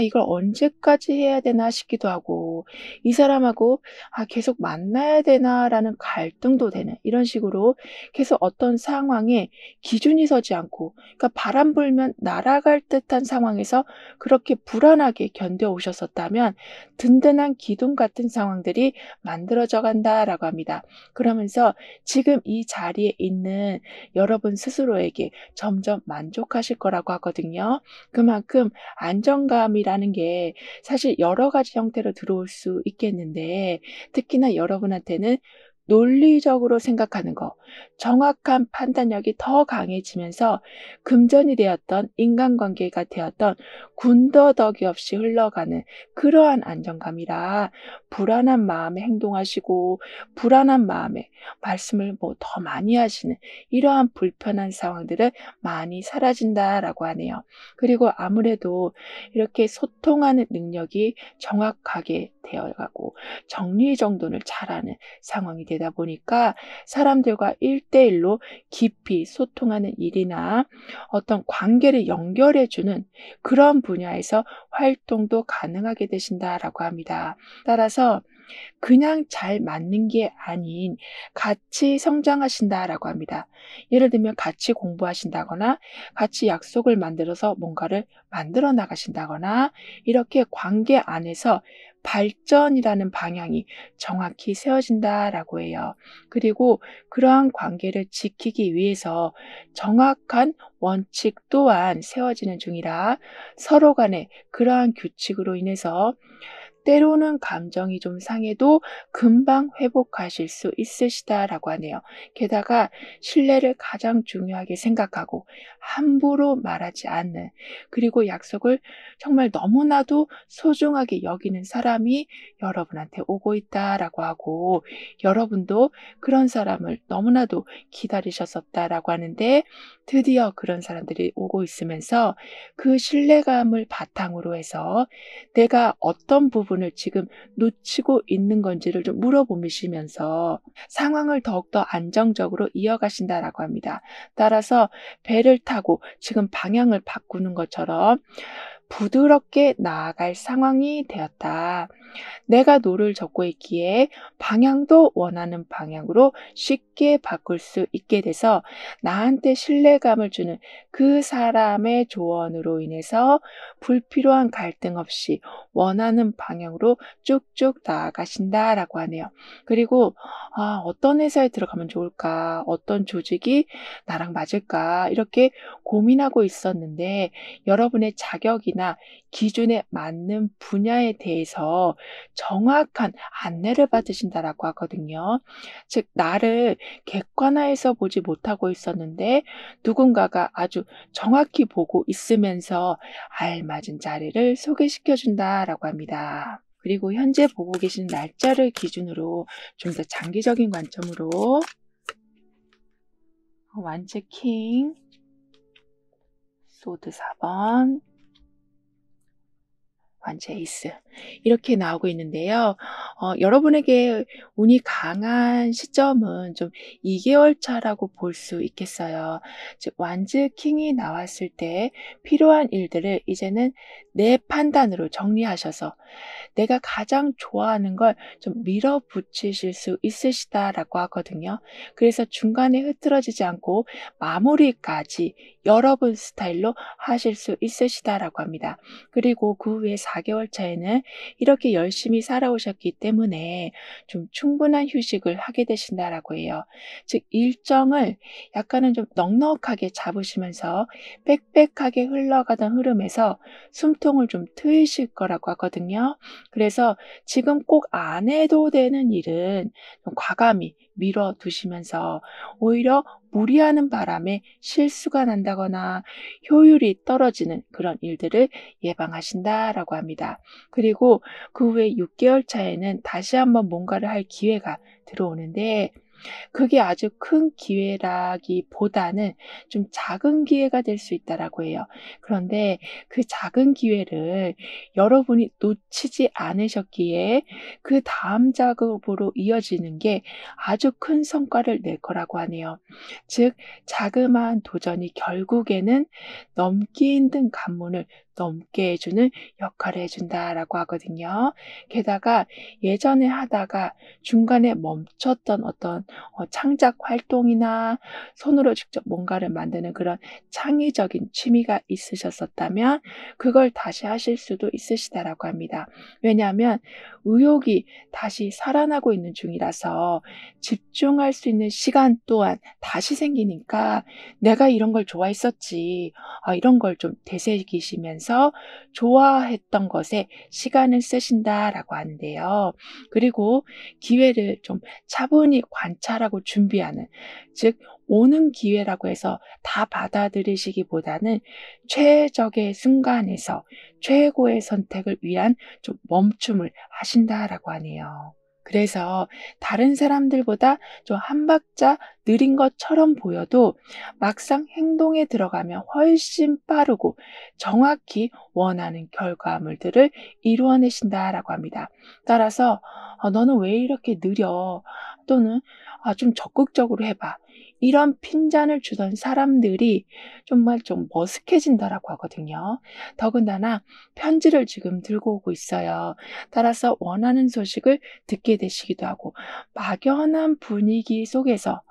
이걸 언제까지 해야 되나 싶기도 하고 이 사람하고 계속 만나야 되나라는 갈등도 되는 이런 식으로 계속 어떤 상황에 기준이 서지 않고 그러니까 바람 불면 날아갈 듯한 상황에서 그렇게 불안하게 견뎌오셨었다면 든든한 기둥 같은 상황들이 만들어져 간다라고 합니다. 그러면서 지금 이 자리에 있는 여러분 스스로에게 점점 만족하실 거라고 하거든요. 그만큼 안정감이라는 게 사실 여러 가지 형태로 들어올 수 있겠는데 특히나 여러분한테는 논리적으로 생각하는 거, 정확한 판단력이 더 강해지면서 금전이 되었던 인간관계가 되었던 군더더기 없이 흘러가는 그러한 안정감이라 불안한 마음에 행동하시고 불안한 마음에 말씀을 더 많이 하시는 이러한 불편한 상황들은 많이 사라진다라고 하네요. 그리고 아무래도 이렇게 소통하는 능력이 정확하게 되어가고 정리정돈을 잘하는 상황이 되다 보니까 사람들과 1대1로 깊이 소통하는 일이나 어떤 관계를 연결해주는 그런 분야에서 활동도 가능하게 되신다라고 합니다. 따라서 그냥 잘 맞는 게 아닌 같이 성장하신다라고 합니다. 예를 들면 같이 공부하신다거나 같이 약속을 만들어서 뭔가를 만들어 나가신다거나 이렇게 관계 안에서 발전이라는 방향이 정확히 세워진다라고 해요. 그리고 그러한 관계를 지키기 위해서 정확한 원칙 또한 세워지는 중이라 서로 간에 그러한 규칙으로 인해서 때로는 감정이 좀 상해도 금방 회복하실 수 있으시다라고 하네요. 게다가 신뢰를 가장 중요하게 생각하고 함부로 말하지 않는, 그리고 약속을 정말 너무나도 소중하게 여기는 사람이 여러분한테 오고 있다라고 하고, 여러분도 그런 사람을 너무나도 기다리셨었다라고 하는데 드디어 그런 사람들이 오고 있으면서 그 신뢰감을 바탕으로 해서 내가 어떤 부분을 지금 놓치고 있는 건지를 좀 물어보시면서 상황을 더욱더 안정적으로 이어가신다라고 합니다. 따라서 배를 타고 지금 방향을 바꾸는 것처럼 부드럽게 나아갈 상황이 되었다. 내가 노를 젓고 있기에 방향도 원하는 방향으로 쉽게 바꿀 수 있게 돼서 나한테 신뢰감을 주는 그 사람의 조언으로 인해서 불필요한 갈등 없이 원하는 방향으로 쭉쭉 나아가신다라고 하네요. 그리고 어떤 회사에 들어가면 좋을까? 어떤 조직이 나랑 맞을까? 이렇게 고민하고 있었는데 여러분의 자격이나 기준에 맞는 분야에 대해서 정확한 안내를 받으신다라고 하거든요. 즉 나를 객관화해서 보지 못하고 있었는데 누군가가 아주 정확히 보고 있으면서 알맞은 자리를 소개시켜 준다라고 합니다. 그리고 현재 보고 계신 날짜를 기준으로 좀 더 장기적인 관점으로 완즈 킹, 소드 4번, 완즈 에이스 이렇게 나오고 있는데요. 여러분에게 운이 강한 시점은 좀 2개월 차라고 볼 수 있겠어요. 즉 완즈 킹이 나왔을 때 필요한 일들을 이제는 내 판단으로 정리하셔서 내가 가장 좋아하는 걸 좀 밀어붙이실 수 있으시다라고 하거든요. 그래서 중간에 흐트러지지 않고 마무리까지 여러분 스타일로 하실 수 있으시다라고 합니다. 그리고 그 후에 4개월 차에는 이렇게 열심히 살아오셨기 때문에 좀 충분한 휴식을 하게 되신다라고 해요. 즉 일정을 약간은 좀 넉넉하게 잡으시면서 빽빽하게 흘러가던 흐름에서 숨통을 좀 트이실 거라고 하거든요. 그래서 지금 꼭 안 해도 되는 일은 좀 과감히 미뤄두시면서 오히려 무리하는 바람에 실수가 난다거나 효율이 떨어지는 그런 일들을 예방하신다라고 합니다. 그리고 그 후에 6개월 차에는 다시 한번 뭔가를 할 기회가 들어오는데 그게 아주 큰 기회라기보다는 좀 작은 기회가 될 수 있다라고 해요. 그런데 그 작은 기회를 여러분이 놓치지 않으셨기에 그다음 작업으로 이어지는 게 아주 큰 성과를 낼 거라고 하네요. 즉 자그마한 도전이 결국에는 넘기 힘든 관문을 넘게 해 주는 역할을 해 준다라고 하거든요. 게다가 예전에 하다가 중간에 멈췄던 어떤 창작 활동이나 손으로 직접 뭔가를 만드는 그런 창의적인 취미가 있으셨었다면 그걸 다시 하실 수도 있으시다라고 합니다. 왜냐하면 의욕이 다시 살아나고 있는 중이라서 집중할 수 있는 시간 또한 다시 생기니까 '내가 이런 걸 좋아했었지.' 이런 걸 좀 되새기시면서 좋아했던 것에 시간을 쓰신다라고 하는데요. 그리고 기회를 좀 차분히 관찰하고 준비하는, 즉 오는 기회라고 해서 다 받아들이시기보다는 최적의 순간에서 최고의 선택을 위한 좀 멈춤을 하신다라고 하네요. 그래서 다른 사람들보다 좀 한 박자 느린 것처럼 보여도 막상 행동에 들어가면 훨씬 빠르고 정확히 원하는 결과물들을 이루어내신다라고 합니다. 따라서 너는 왜 이렇게 느려? 또는 좀 적극적으로 해봐. 이런 핀잔을 주던 사람들이 정말 좀 머쓱해진다라고 하거든요. 더군다나 편지를 지금 들고 오고 있어요. 따라서 원하는 소식을 듣게 되시기도 하고 막연한 분위기 속에서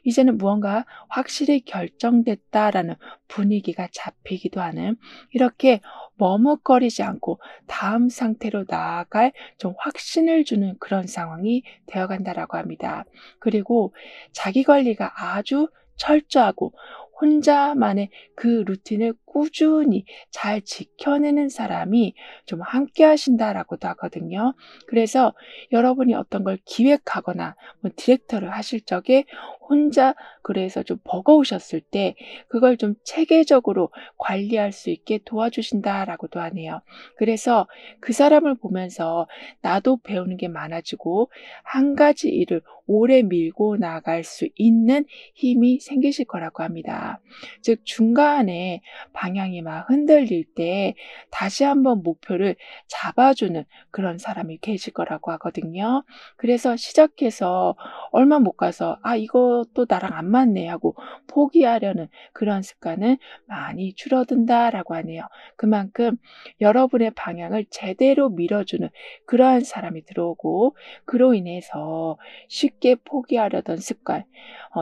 이제는 무언가 확실히 결정됐다라는 분위기가 잡히기도 하는 이렇게 머뭇거리지 않고 다음 상태로 나아갈 좀 확신을 주는 그런 상황이 되어간다라고 합니다. 그리고 자기 관리가 아주 철저하고 혼자만의 그 루틴을 꾸준히 잘 지켜내는 사람이 좀 함께 하신다라고도 하거든요. 그래서 여러분이 어떤 걸 기획하거나 뭐 디렉터를 하실 적에 혼자 그래서 좀 버거우셨을 때 그걸 좀 체계적으로 관리할 수 있게 도와주신다라고도 하네요. 그래서 그 사람을 보면서 나도 배우는 게 많아지고 한 가지 일을 오래 밀고 나갈 수 있는 힘이 생기실 거라고 합니다. 즉 중간에 방향이 막 흔들릴 때 다시 한번 목표를 잡아주는 그런 사람이 계실 거라고 하거든요. 그래서 시작해서 얼마 못 가서 '아 이것도 나랑 안 맞네.' 하고 포기하려는 그런 습관은 많이 줄어든다라고 하네요. 그만큼 여러분의 방향을 제대로 밀어주는 그러한 사람이 들어오고 그로 인해서 쉽게 포기하려던 습관,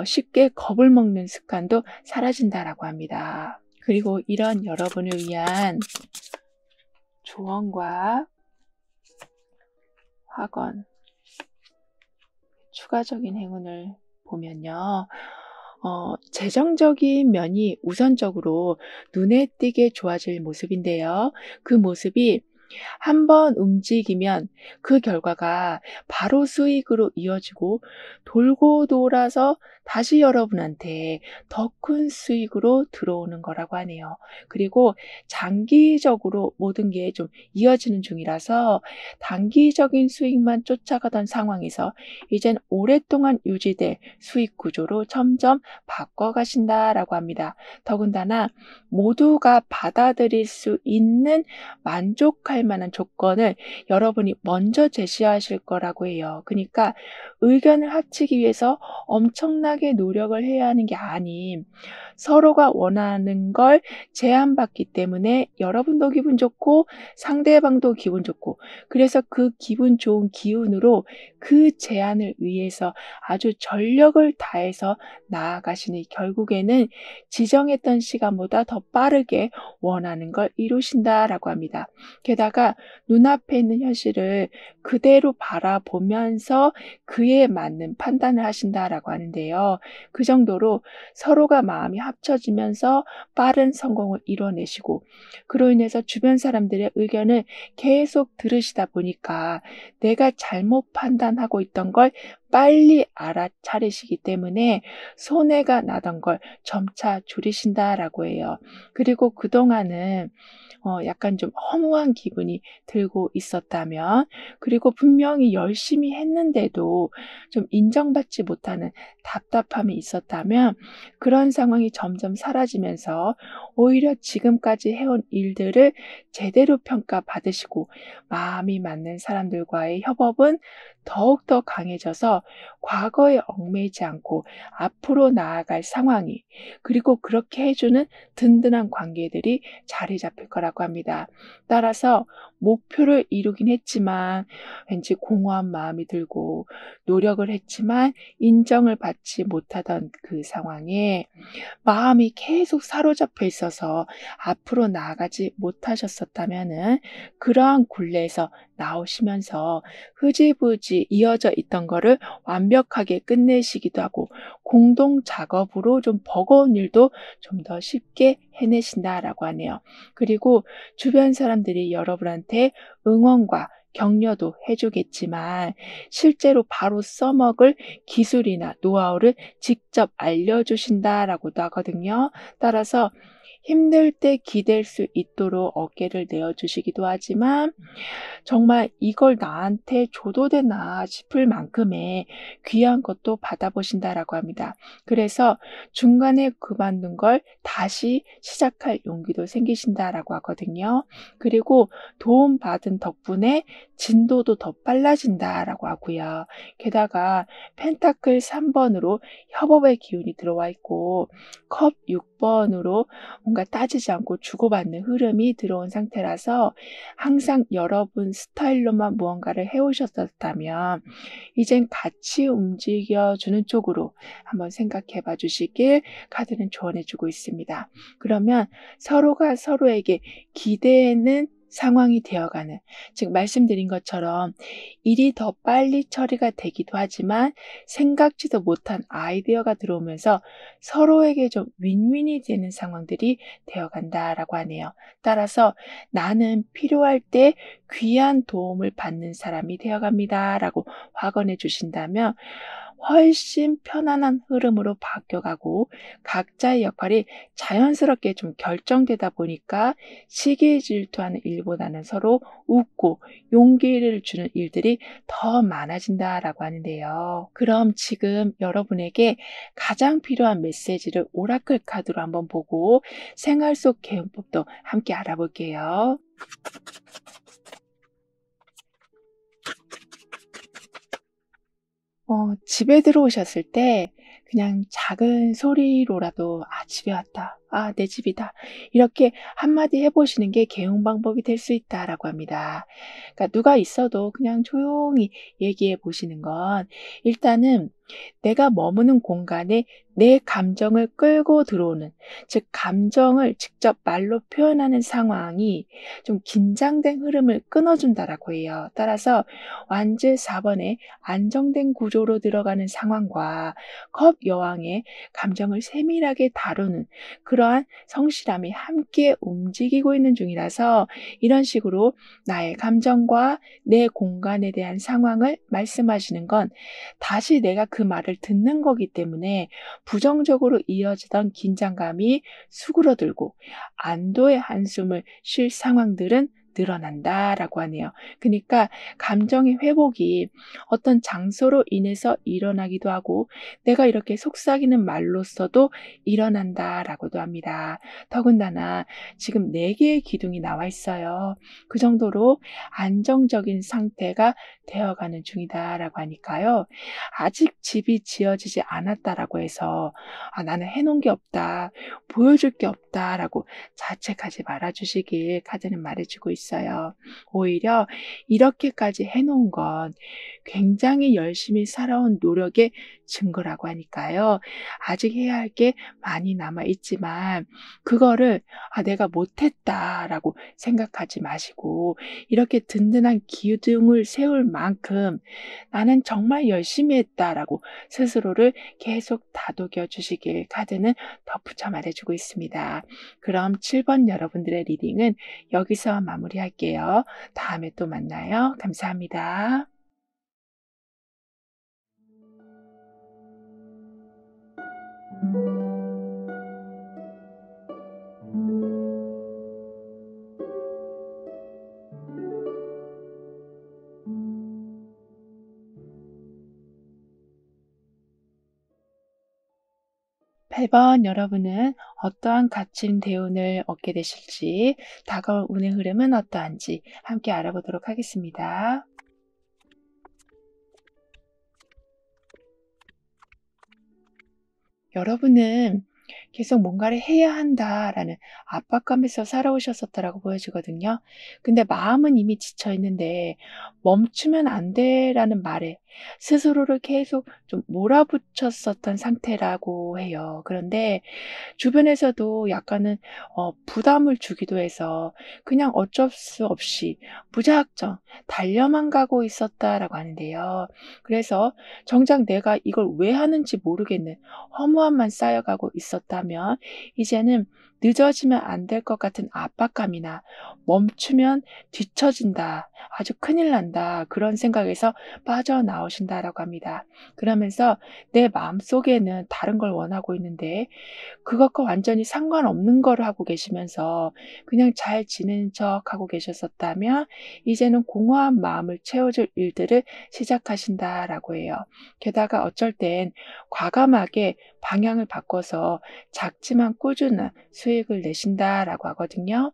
쉽게 겁을 먹는 습관도 사라진다라고 합니다. 그리고 이런 여러분을 위한 조언과 확언, 추가적인 행운을 보면요. 재정적인 면이 우선적으로 눈에 띄게 좋아질 모습인데요. 그 모습이 한번 움직이면 그 결과가 바로 수익으로 이어지고 돌고 돌아서 다시 여러분한테 더 큰 수익으로 들어오는 거라고 하네요. 그리고 장기적으로 모든 게 좀 이어지는 중이라서 단기적인 수익만 쫓아가던 상황에서 이젠 오랫동안 유지될 수익 구조로 점점 바꿔가신다라고 합니다. 더군다나 모두가 받아들일 수 있는 만족할 만한 조건을 여러분이 먼저 제시하실 거라고 해요. 그러니까 의견을 합치기 위해서 엄청나게 노력을 해야 하는 게 아닌 서로가 원하는 걸 제안받기 때문에 여러분도 기분 좋고 상대방도 기분 좋고 그래서 그 기분 좋은 기운으로 그 제안을 위해서 아주 전력을 다해서 나아가시니 결국에는 지정했던 시간보다 더 빠르게 원하는 걸 이루신다라고 합니다. 게다가 눈앞에 있는 현실을 그대로 바라보면서 그에 맞는 판단을 하신다라고 하는데요. 그 정도로 서로가 마음이 합쳐지면서 빠른 성공을 이뤄내시고 그로 인해서 주변 사람들의 의견을 계속 들으시다 보니까 내가 잘못 판단하고 있던 걸 빨리 알아차리시기 때문에 손해가 나던 걸 점차 줄이신다라고 해요. 그리고 그동안은 약간 좀 허무한 기분이 들고 있었다면 그리고 분명히 열심히 했는데도 좀 인정받지 못하는 답답함이 있었다면 그런 상황이 점점 사라지면서 오히려 지금까지 해온 일들을 제대로 평가받으시고 마음이 맞는 사람들과의 협업은 더욱더 강해져서 과거에 얽매이지 않고 앞으로 나아갈 상황이 그리고 그렇게 해주는 든든한 관계들이 자리 잡힐 거라고 합니다. 따라서 목표를 이루긴 했지만 왠지 공허한 마음이 들고 노력을 했지만 인정을 받지 못하던 그 상황에 마음이 계속 사로잡혀 있어서 앞으로 나아가지 못하셨었다면은 그러한 굴레에서 나오시면서 흐지부지 이어져 있던 거를 완벽하게 끝내시기도 하고 공동 작업으로 좀 버거운 일도 좀 더 쉽게 해내신다라고 하네요. 그리고 주변 사람들이 여러분한테 응원과 격려도 해주겠지만 실제로 바로 써먹을 기술이나 노하우를 직접 알려주신다라고도 하거든요. 따라서 힘들 때 기댈 수 있도록 어깨를 내어주시기도 하지만 정말 이걸 나한테 줘도 되나 싶을 만큼의 귀한 것도 받아보신다라고 합니다. 그래서 중간에 그만둔 걸 다시 시작할 용기도 생기신다라고 하거든요. 그리고 도움받은 덕분에 진도도 더 빨라진다라고 하고요. 게다가 펜타클 3번으로 협업의 기운이 들어와 있고 컵 6번으로 뭔가 따지지 않고 주고받는 흐름이 들어온 상태라서 항상 여러분 스타일로만 무언가를 해오셨었다면 이젠 같이 움직여주는 쪽으로 한번 생각해 봐 주시길 카드는 조언해 주고 있습니다. 그러면 서로가 서로에게 기대는 상황이 되어가는, 즉 말씀드린 것처럼 일이 더 빨리 처리가 되기도 하지만 생각지도 못한 아이디어가 들어오면서 서로에게 좀 윈윈이 되는 상황들이 되어간다라고 하네요. 따라서 나는 필요할 때 귀한 도움을 받는 사람이 되어갑니다라고 확언해 주신다면 훨씬 편안한 흐름으로 바뀌어가고 각자의 역할이 자연스럽게 좀 결정되다 보니까 시기 질투하는 일보다는 서로 웃고 용기를 주는 일들이 더 많아진다라고 하는데요. 그럼 지금 여러분에게 가장 필요한 메시지를 오라클 카드로 한번 보고 생활 속 개운법도 함께 알아볼게요. 집에 들어오셨을 때 그냥 작은 소리로라도 '아 집에 왔다. 아 내 집이다.' 이렇게 한마디 해 보시는 게 개운 방법이 될 수 있다라고 합니다. 그러니까 누가 있어도 그냥 조용히 얘기해 보시는 건 일단은 내가 머무는 공간에 내 감정을 끌고 들어오는, 즉 감정을 직접 말로 표현하는 상황이 좀 긴장된 흐름을 끊어준다라고 해요. 따라서 완즈 4번의 안정된 구조로 들어가는 상황과 컵 여왕의 감정을 세밀하게 다루는 그러한 성실함이 함께 움직이고 있는 중이라서 이런 식으로 나의 감정과 내 공간에 대한 상황을 말씀하시는 건 다시 내가 그 말을 듣는 거기 때문에 부정적으로 이어지던 긴장감이 수그러들고 안도의 한숨을 쉴 상황들은 늘어난다라고 하네요. 그러니까 감정의 회복이 어떤 장소로 인해서 일어나기도 하고 내가 이렇게 속삭이는 말로써도 일어난다라고도 합니다. 더군다나 지금 4개의 기둥이 나와 있어요. 그 정도로 안정적인 상태가 되어가는 중이다라고 하니까요. 아직 집이 지어지지 않았다라고 해서 '아 나는 해 놓은 게 없다. 보여줄 게 없다.'라고 자책하지 말아 주시길 카드는 말해 주고 있어요. 오히려 이렇게까지 해 놓은 건 굉장히 열심히 살아온 노력의 증거라고 하니까요. 아직 해야 할 게 많이 남아 있지만 그거를 '아 내가 못 했다.'라고 생각하지 마시고 이렇게 든든한 기둥을 세울 만큼 '나는 정말 열심히 했다.'라고 스스로를 계속 다독여 주시길 카드는 덧붙여 말해 주고 있습니다. 그럼 7번 여러분들의 리딩은 여기서 마무리할게요. 다음에 또 만나요. 감사합니다. 8번 여러분은 어떠한 갇힌 대운을 얻게 되실지, 다가올 운의 흐름은 어떠한지 함께 알아보도록 하겠습니다. 여러분은 계속 뭔가를 해야 한다라는 압박감에서 살아오셨었다라고 보여지거든요. 근데 마음은 이미 지쳐 있는데 멈추면 안 돼라는 말에 스스로를 계속 좀 몰아붙였었던 상태라고 해요. 그런데 주변에서도 약간은 부담을 주기도 해서 그냥 어쩔 수 없이 무작정 달려만 가고 있었다라고 하는데요. 그래서 정작 내가 이걸 왜 하는지 모르겠는 허무함만 쌓여가고 있었다면 이제는 늦어지면 안 될 것 같은 압박감이나 멈추면 뒤처진다, 아주 큰일 난다, 그런 생각에서 빠져나오신다라고 합니다. 그러면서 내 마음속에는 다른 걸 원하고 있는데 그것과 완전히 상관없는 거를 하고 계시면서 그냥 잘 지내는 척하고 계셨었다면 이제는 공허한 마음을 채워줄 일들을 시작하신다라고 해요. 게다가 어쩔 땐 과감하게 방향을 바꿔서 작지만 꾸준한 수익을 내신다라고 하거든요.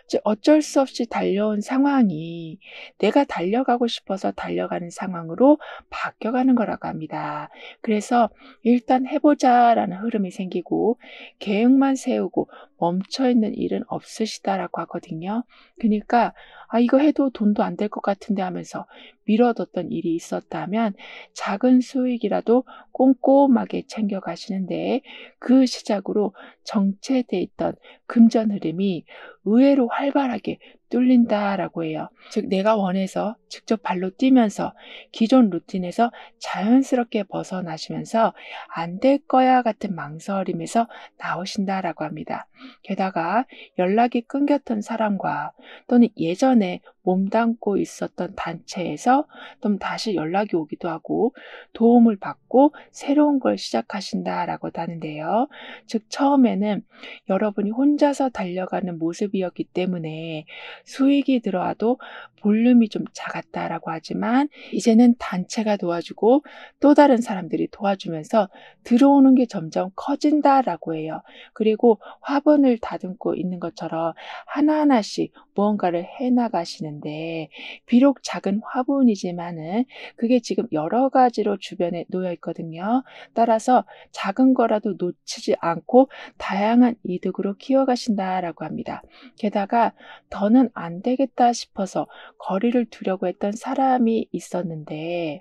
이제 어쩔 수 없이 달려온 상황이 내가 달려가고 싶어서 달려가는 상황으로 바뀌어가는 거라고 합니다. 그래서 일단 해보자라는 흐름이 생기고 계획만 세우고 멈춰있는 일은 없으시다라고 하거든요. 그러니까 이거 해도 돈도 안 될 것 같은데 하면서 미뤄뒀던 일이 있었다면 작은 수익이라도 꼼꼼하게 챙겨가시는데 그 시작으로 정체돼 있던 금전 흐름이 의외로 활발하게 뚫린다라고 해요. 즉 내가 원해서 직접 발로 뛰면서 기존 루틴에서 자연스럽게 벗어나시면서 안 될 거야 같은 망설임에서 나오신다라고 합니다. 게다가 연락이 끊겼던 사람과 또는 예전에 몸담고 있었던 단체에서 좀 다시 연락이 오기도 하고 도움을 받고 새로운 걸 시작하신다라고 하는데요. 즉 처음에는 여러분이 혼자서 달려가는 모습이었기 때문에 수익이 들어와도 볼륨이 좀 작았다라고 하지만 이제는 단체가 도와주고 또 다른 사람들이 도와주면서 들어오는 게 점점 커진다라고 해요. 그리고 화분을 다듬고 있는 것처럼 하나하나씩 무언가를 해나가시는데 비록 작은 화분이지만은 그게 지금 여러 가지로 주변에 놓여 있거든요. 따라서 작은 거라도 놓치지 않고 다양한 이득으로 키워가신다라고 합니다. 게다가 더는 안 되겠다 싶어서 거리를 두려고 했던 사람이 있었는데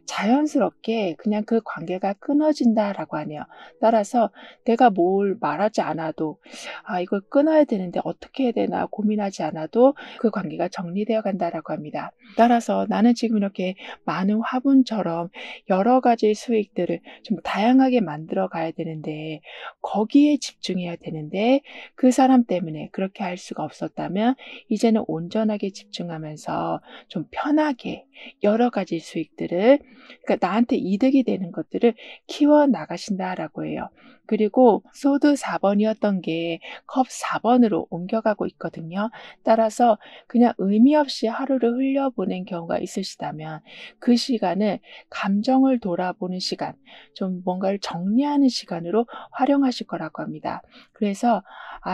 자연스럽게 그냥 그 관계가 끊어진다라고 하네요. 따라서 내가 뭘 말하지 않아도 이걸 끊어야 되는데 어떻게 해야 되나 고민하지 않아도 그 관계가 정리되어 간다라고 합니다. 따라서 나는 지금 이렇게 많은 화분처럼 여러 가지 수익들을 좀 다양하게 만들어 가야 되는데 거기에 집중해야 되는데 그 사람 때문에 그렇게 할 수가 없었다면 이제는 온전하게 집중하면서 좀 편하게 여러 가지 수익들을 그러니까 나한테 이득이 되는 것들을 키워 나가신다라고 해요. 그리고 소드 4번이었던 게 컵 4번으로 옮겨가고 있거든요. 따라서 그냥 의미 없이 하루를 흘려보낸 경우가 있으시다면 그 시간을 감정을 돌아보는 시간, 좀 뭔가를 정리하는 시간으로 활용하실 거라고 합니다. 그래서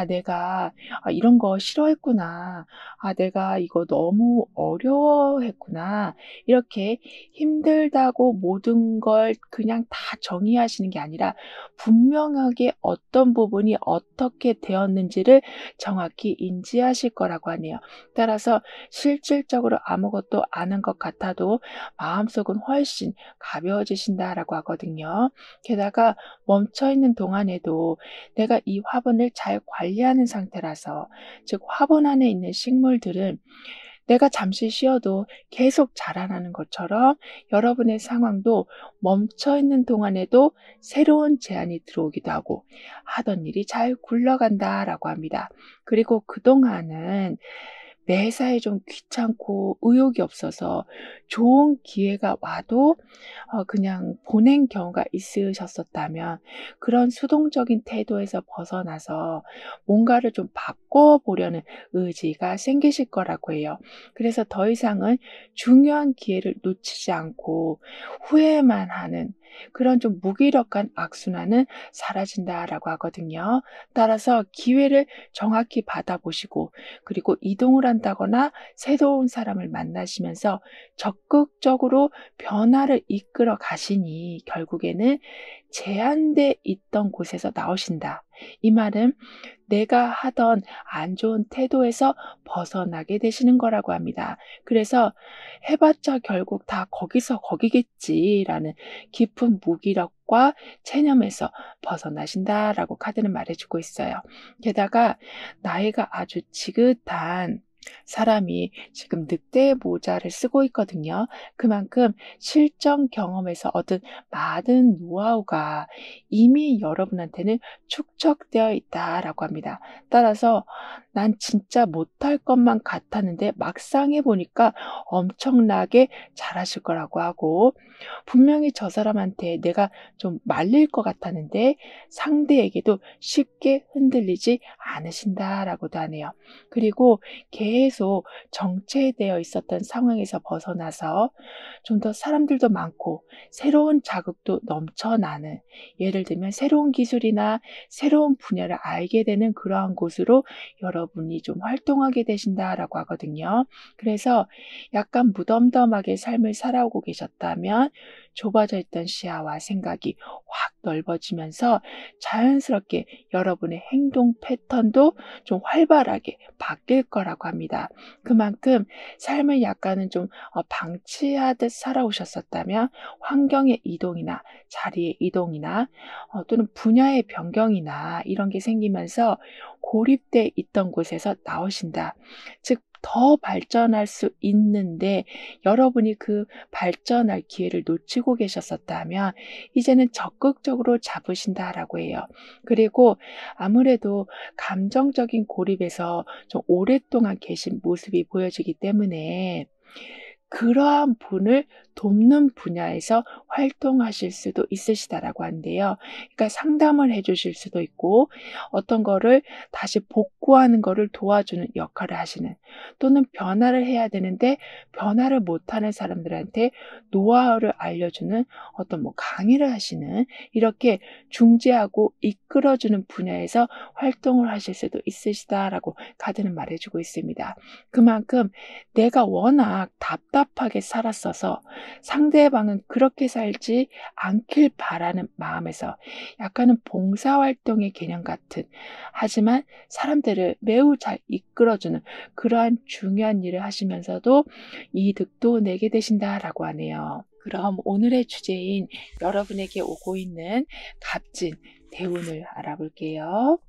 내가 이런 거 싫어했구나. 내가 이거 너무 어려워했구나. 이렇게 힘들다고 모든 걸 그냥 다 정의하시는 게 아니라 분명하게 어떤 부분이 어떻게 되었는지를 정확히 인지하실 거라고 하네요. 따라서 실질적으로 아무것도 안 한 것 같아도 마음속은 훨씬 가벼워지신다라고 하거든요. 게다가 멈춰있는 동안에도 내가 이 화분을 잘 관리하는 상태라서 즉 화분 안에 있는 식물들은 내가 잠시 쉬어도 계속 자라나는 것처럼 여러분의 상황도 멈춰있는 동안에도 새로운 제안이 들어오기도 하고 하던 일이 잘 굴러간다라고 합니다. 그리고 그동안은 매사에 좀 귀찮고 의욕이 없어서 좋은 기회가 와도 그냥 보낸 경우가 있으셨었다면 그런 수동적인 태도에서 벗어나서 뭔가를 좀 바꿔보려는 의지가 생기실 거라고 해요. 그래서 더 이상은 중요한 기회를 놓치지 않고 후회만 하는 그런 좀 무기력한 악순환은 사라진다라고 하거든요. 따라서 기회를 정확히 받아보시고 그리고 이동을 한다거나 새로운 사람을 만나시면서 적극적으로 변화를 이끌어 가시니 결국에는 제한돼 있던 곳에서 나오신다. 이 말은 내가 하던 안 좋은 태도에서 벗어나게 되시는 거라고 합니다. 그래서 해봤자 결국 다 거기서 거기겠지라는 깊은 무기력과 체념에서 벗어나신다라고 카드는 말해주고 있어요. 게다가 나이가 아주 지긋한 사람이 지금 늑대의 모자를 쓰고 있거든요. 그만큼 실전 경험에서 얻은 많은 노하우가 이미 여러분한테는 축적되어 있다라고 합니다. 따라서 난 진짜 못할 것만 같았는데 막상 해보니까 엄청나게 잘하실 거라고 하고, 분명히 저 사람한테 내가 좀 말릴 것 같았는데 상대에게도 쉽게 흔들리지 않으신다라고도 하네요. 그리고 계속 정체되어 있었던 상황에서 벗어나서 좀 더 사람들도 많고 새로운 자극도 넘쳐나는, 예를 들면 새로운 기술이나 새로운 분야를 알게 되는 그러한 곳으로 여러분이 좀 활동하게 되신다라고 하거든요. 그래서 약간 무덤덤하게 삶을 살아오고 계셨다면 좁아져 있던 시야와 생각이 확 넓어지면서 자연스럽게 여러분의 행동 패턴도 좀 활발하게 바뀔 거라고 합니다. 그만큼 삶을 약간은 좀 방치하듯 살아오셨었다면 환경의 이동이나 자리의 이동이나 또는 분야의 변경이나 이런 게 생기면서 고립돼 있던 곳에서 나오신다. 즉 더 발전할 수 있는데 여러분이 그 발전할 기회를 놓치고 계셨었다면 이제는 적극적으로 잡으신다라고 해요. 그리고 아무래도 감정적인 고립에서 좀 오랫동안 계신 모습이 보여지기 때문에 그러한 분을 돕는 분야에서 활동하실 수도 있으시다라고 하는데요. 그러니까 상담을 해 주실 수도 있고 어떤 거를 다시 복구하는 거를 도와주는 역할을 하시는, 또는 변화를 해야 되는데 변화를 못하는 사람들한테 노하우를 알려주는 어떤 뭐 강의를 하시는, 이렇게 중재하고 이끌어주는 분야에서 활동을 하실 수도 있으시다라고 카드는 말해주고 있습니다. 그만큼 내가 워낙 답답하게 살았어서 상대방은 그렇게 살지 않길 바라는 마음에서 약간은 봉사활동의 개념 같은, 하지만 사람들을 매우 잘 이끌어주는 그러한 중요한 일을 하시면서도 이득도 내게 되신다라고 하네요. 그럼 오늘의 주제인 여러분에게 오고 있는 값진 대운을 알아볼게요.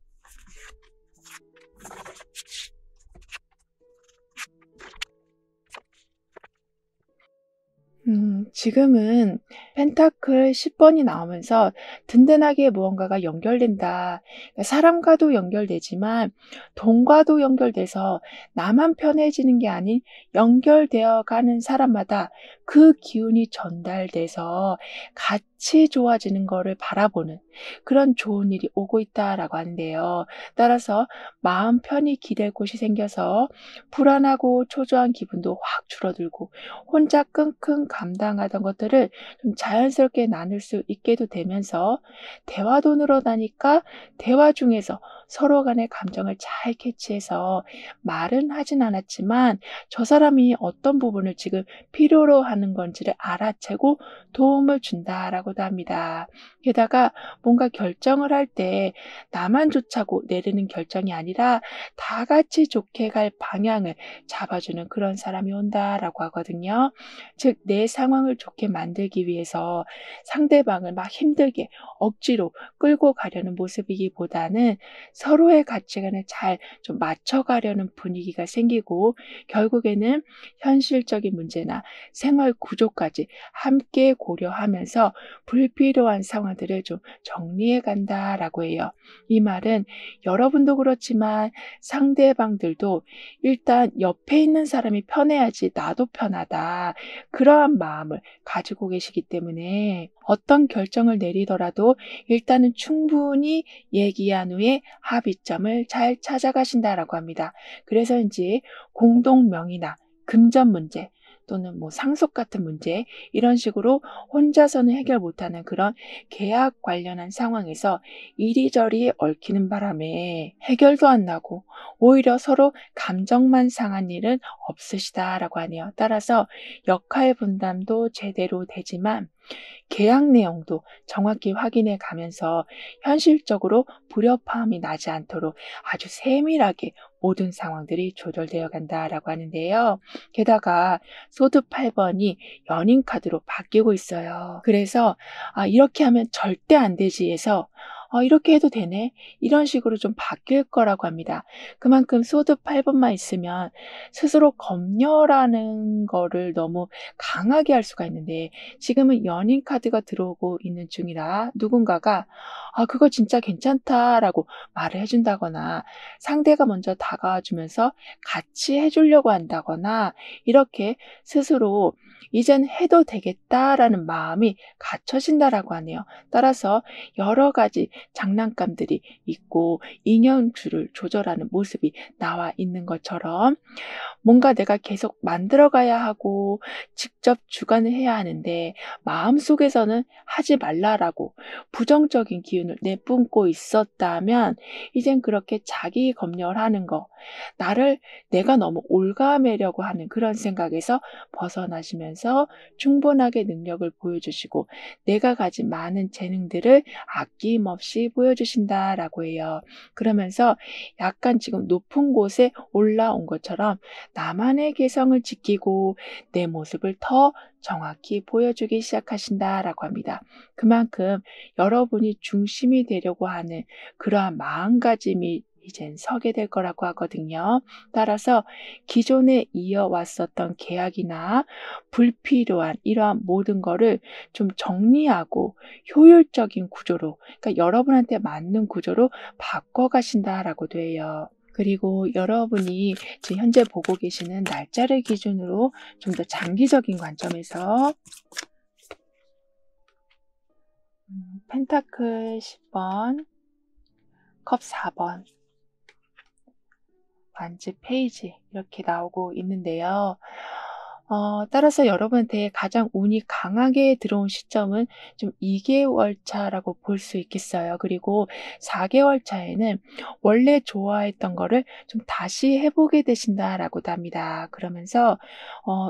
지금은 펜타클 10번이 나오면서 든든하게 무언가가 연결된다. 그러니까 사람과도 연결되지만 돈과도 연결돼서 나만 편해지는 게 아닌 연결되어 가는 사람마다 그 기운이 전달돼서 같이 좋아지는 거를 바라보는 그런 좋은 일이 오고 있다라고 하는데요. 따라서 마음 편히 기댈 곳이 생겨서 불안하고 초조한 기분도 확 줄어들고 혼자 끙끙 감당하던 것들을 좀 자연스럽게 나눌 수 있게도 되면서 대화도 늘어나니까 대화 중에서 서로 간의 감정을 잘 캐치해서 말은 하진 않았지만 저 사람이 어떤 부분을 지금 필요로 하는 건지를 알아채고 도움을 준다라고도 합니다. 게다가 뭔가 결정을 할 때 나만 좋자고 내리는 결정이 아니라 다 같이 좋게 갈 방향을 잡아주는 그런 사람이 온다라고 하거든요. 즉, 내 상황을 좋게 만들기 위해서 상대방을 막 힘들게 억지로 끌고 가려는 모습이기보다는 서로의 가치관을 잘 좀 맞춰가려는 분위기가 생기고 결국에는 현실적인 문제나 생활 구조까지 함께 고려하면서 불필요한 상황들을 좀 정리해 간다라고 해요. 이 말은 여러분도 그렇지만 상대방들도 일단 옆에 있는 사람이 편해야지 나도 편하다, 그러한 마음을 가지고 계시기 때문에 어떤 결정을 내리더라도 일단은 충분히 얘기한 후에 합의점을 잘 찾아가신다라고 합니다. 그래서인지 공동명의나 금전 문제 또는 뭐 상속 같은 문제, 이런 식으로 혼자서는 해결 못하는 그런 계약 관련한 상황에서 이리저리 얽히는 바람에 해결도 안 나고 오히려 서로 감정만 상한 일은 없으시다라고 하네요. 따라서 역할 분담도 제대로 되지만 계약 내용도 정확히 확인해 가면서 현실적으로 불협화음이 나지 않도록 아주 세밀하게 모든 상황들이 조절되어 간다라고 하는데요. 게다가 소드 8번이 연인 카드로 바뀌고 있어요. 그래서 이렇게 하면 절대 안 되지 해서 이렇게 해도 되네. 이런 식으로 좀 바뀔 거라고 합니다. 그만큼 소드 8번만 있으면 스스로 검열하는 거를 너무 강하게 할 수가 있는데, 지금은 연인 카드가 들어오고 있는 중이라 누군가가 그거 진짜 괜찮다라고 말을 해준다거나, 상대가 먼저 다가와 주면서 같이 해주려고 한다거나, 이렇게 스스로 이젠 해도 되겠다라는 마음이 갖춰진다라고 하네요. 따라서 여러 가지 장난감들이 있고 인형줄을 조절하는 모습이 나와 있는 것처럼, 뭔가 내가 계속 만들어 가야 하고 직접 주관을 해야 하는데 마음속에서는 하지 말라라고 부정적인 기운을 내뿜고 있었다면, 이젠 그렇게 자기 검열하는 거, 나를 내가 너무 올가매려고 하는 그런 생각에서 벗어나시면서 충분하게 능력을 보여주시고 내가 가진 많은 재능들을 아낌없이 보여주신다라고 해요. 그러면서 약간 지금 높은 곳에 올라온 것처럼 나만의 개성을 지키고 내 모습을 더 정확히 보여주기 시작하신다라고 합니다. 그만큼 여러분이 중심이 되려고 하는 그러한 마음가짐이 이젠 서게 될 거라고 하거든요. 따라서 기존에 이어왔었던 계약이나 불필요한 이러한 모든 거를 좀 정리하고 효율적인 구조로, 그러니까 여러분한테 맞는 구조로 바꿔가신다라고도 해요. 그리고 여러분이 지금 현재 보고 계시는 날짜를 기준으로 좀 더 장기적인 관점에서 펜타클 10번, 컵 4번, 완지 페이지 이렇게 나오고 있는데요. 따라서 여러분한테 가장 운이 강하게 들어온 시점은 좀 2개월 차라고 볼 수 있겠어요. 그리고 4개월 차에는 원래 좋아했던 거를 좀 다시 해보게 되신다라고도 합니다. 그러면서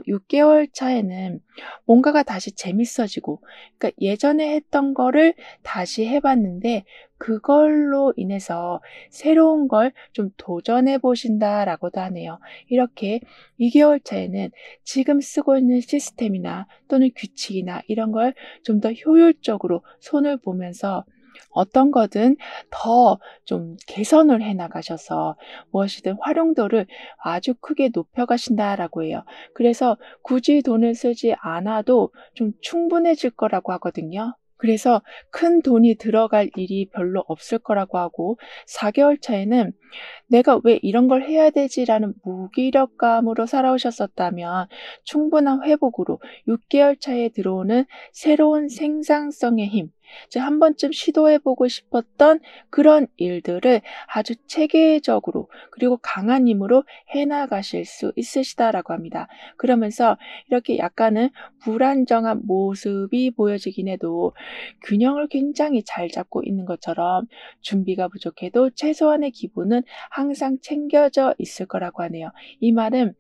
6개월 차에는 뭔가가 다시 재밌어지고, 그러니까 예전에 했던 거를 다시 해봤는데 그걸로 인해서 새로운 걸 좀 도전해 보신다라고도 하네요. 이렇게 2개월 차에는 지금 쓰고 있는 시스템이나 또는 규칙이나 이런 걸 좀 더 효율적으로 손을 보면서 어떤 거든 더 좀 개선을 해 나가셔서 무엇이든 활용도를 아주 크게 높여 가신다라고 해요. 그래서 굳이 돈을 쓰지 않아도 좀 충분해질 거라고 하거든요. 그래서 큰 돈이 들어갈 일이 별로 없을 거라고 하고, 4개월 차에는 '내가 왜 이런 걸 해야 되지?'라는 무기력감으로 살아오셨었다면 충분한 회복으로 6개월 차에 들어오는 새로운 생산성의 힘, 즉 한 번쯤 시도해 보고 싶었던 그런 일들을 아주 체계적으로 그리고 강한 힘으로 해 나가실 수 있으시다라고 합니다. 그러면서 이렇게 약간은 불안정한 모습이 보여지긴 해도 균형을 굉장히 잘 잡고 있는 것처럼, 준비가 부족해도 최소한의 기분은 항상 챙겨져 있을 거라고 하네요. 이 말은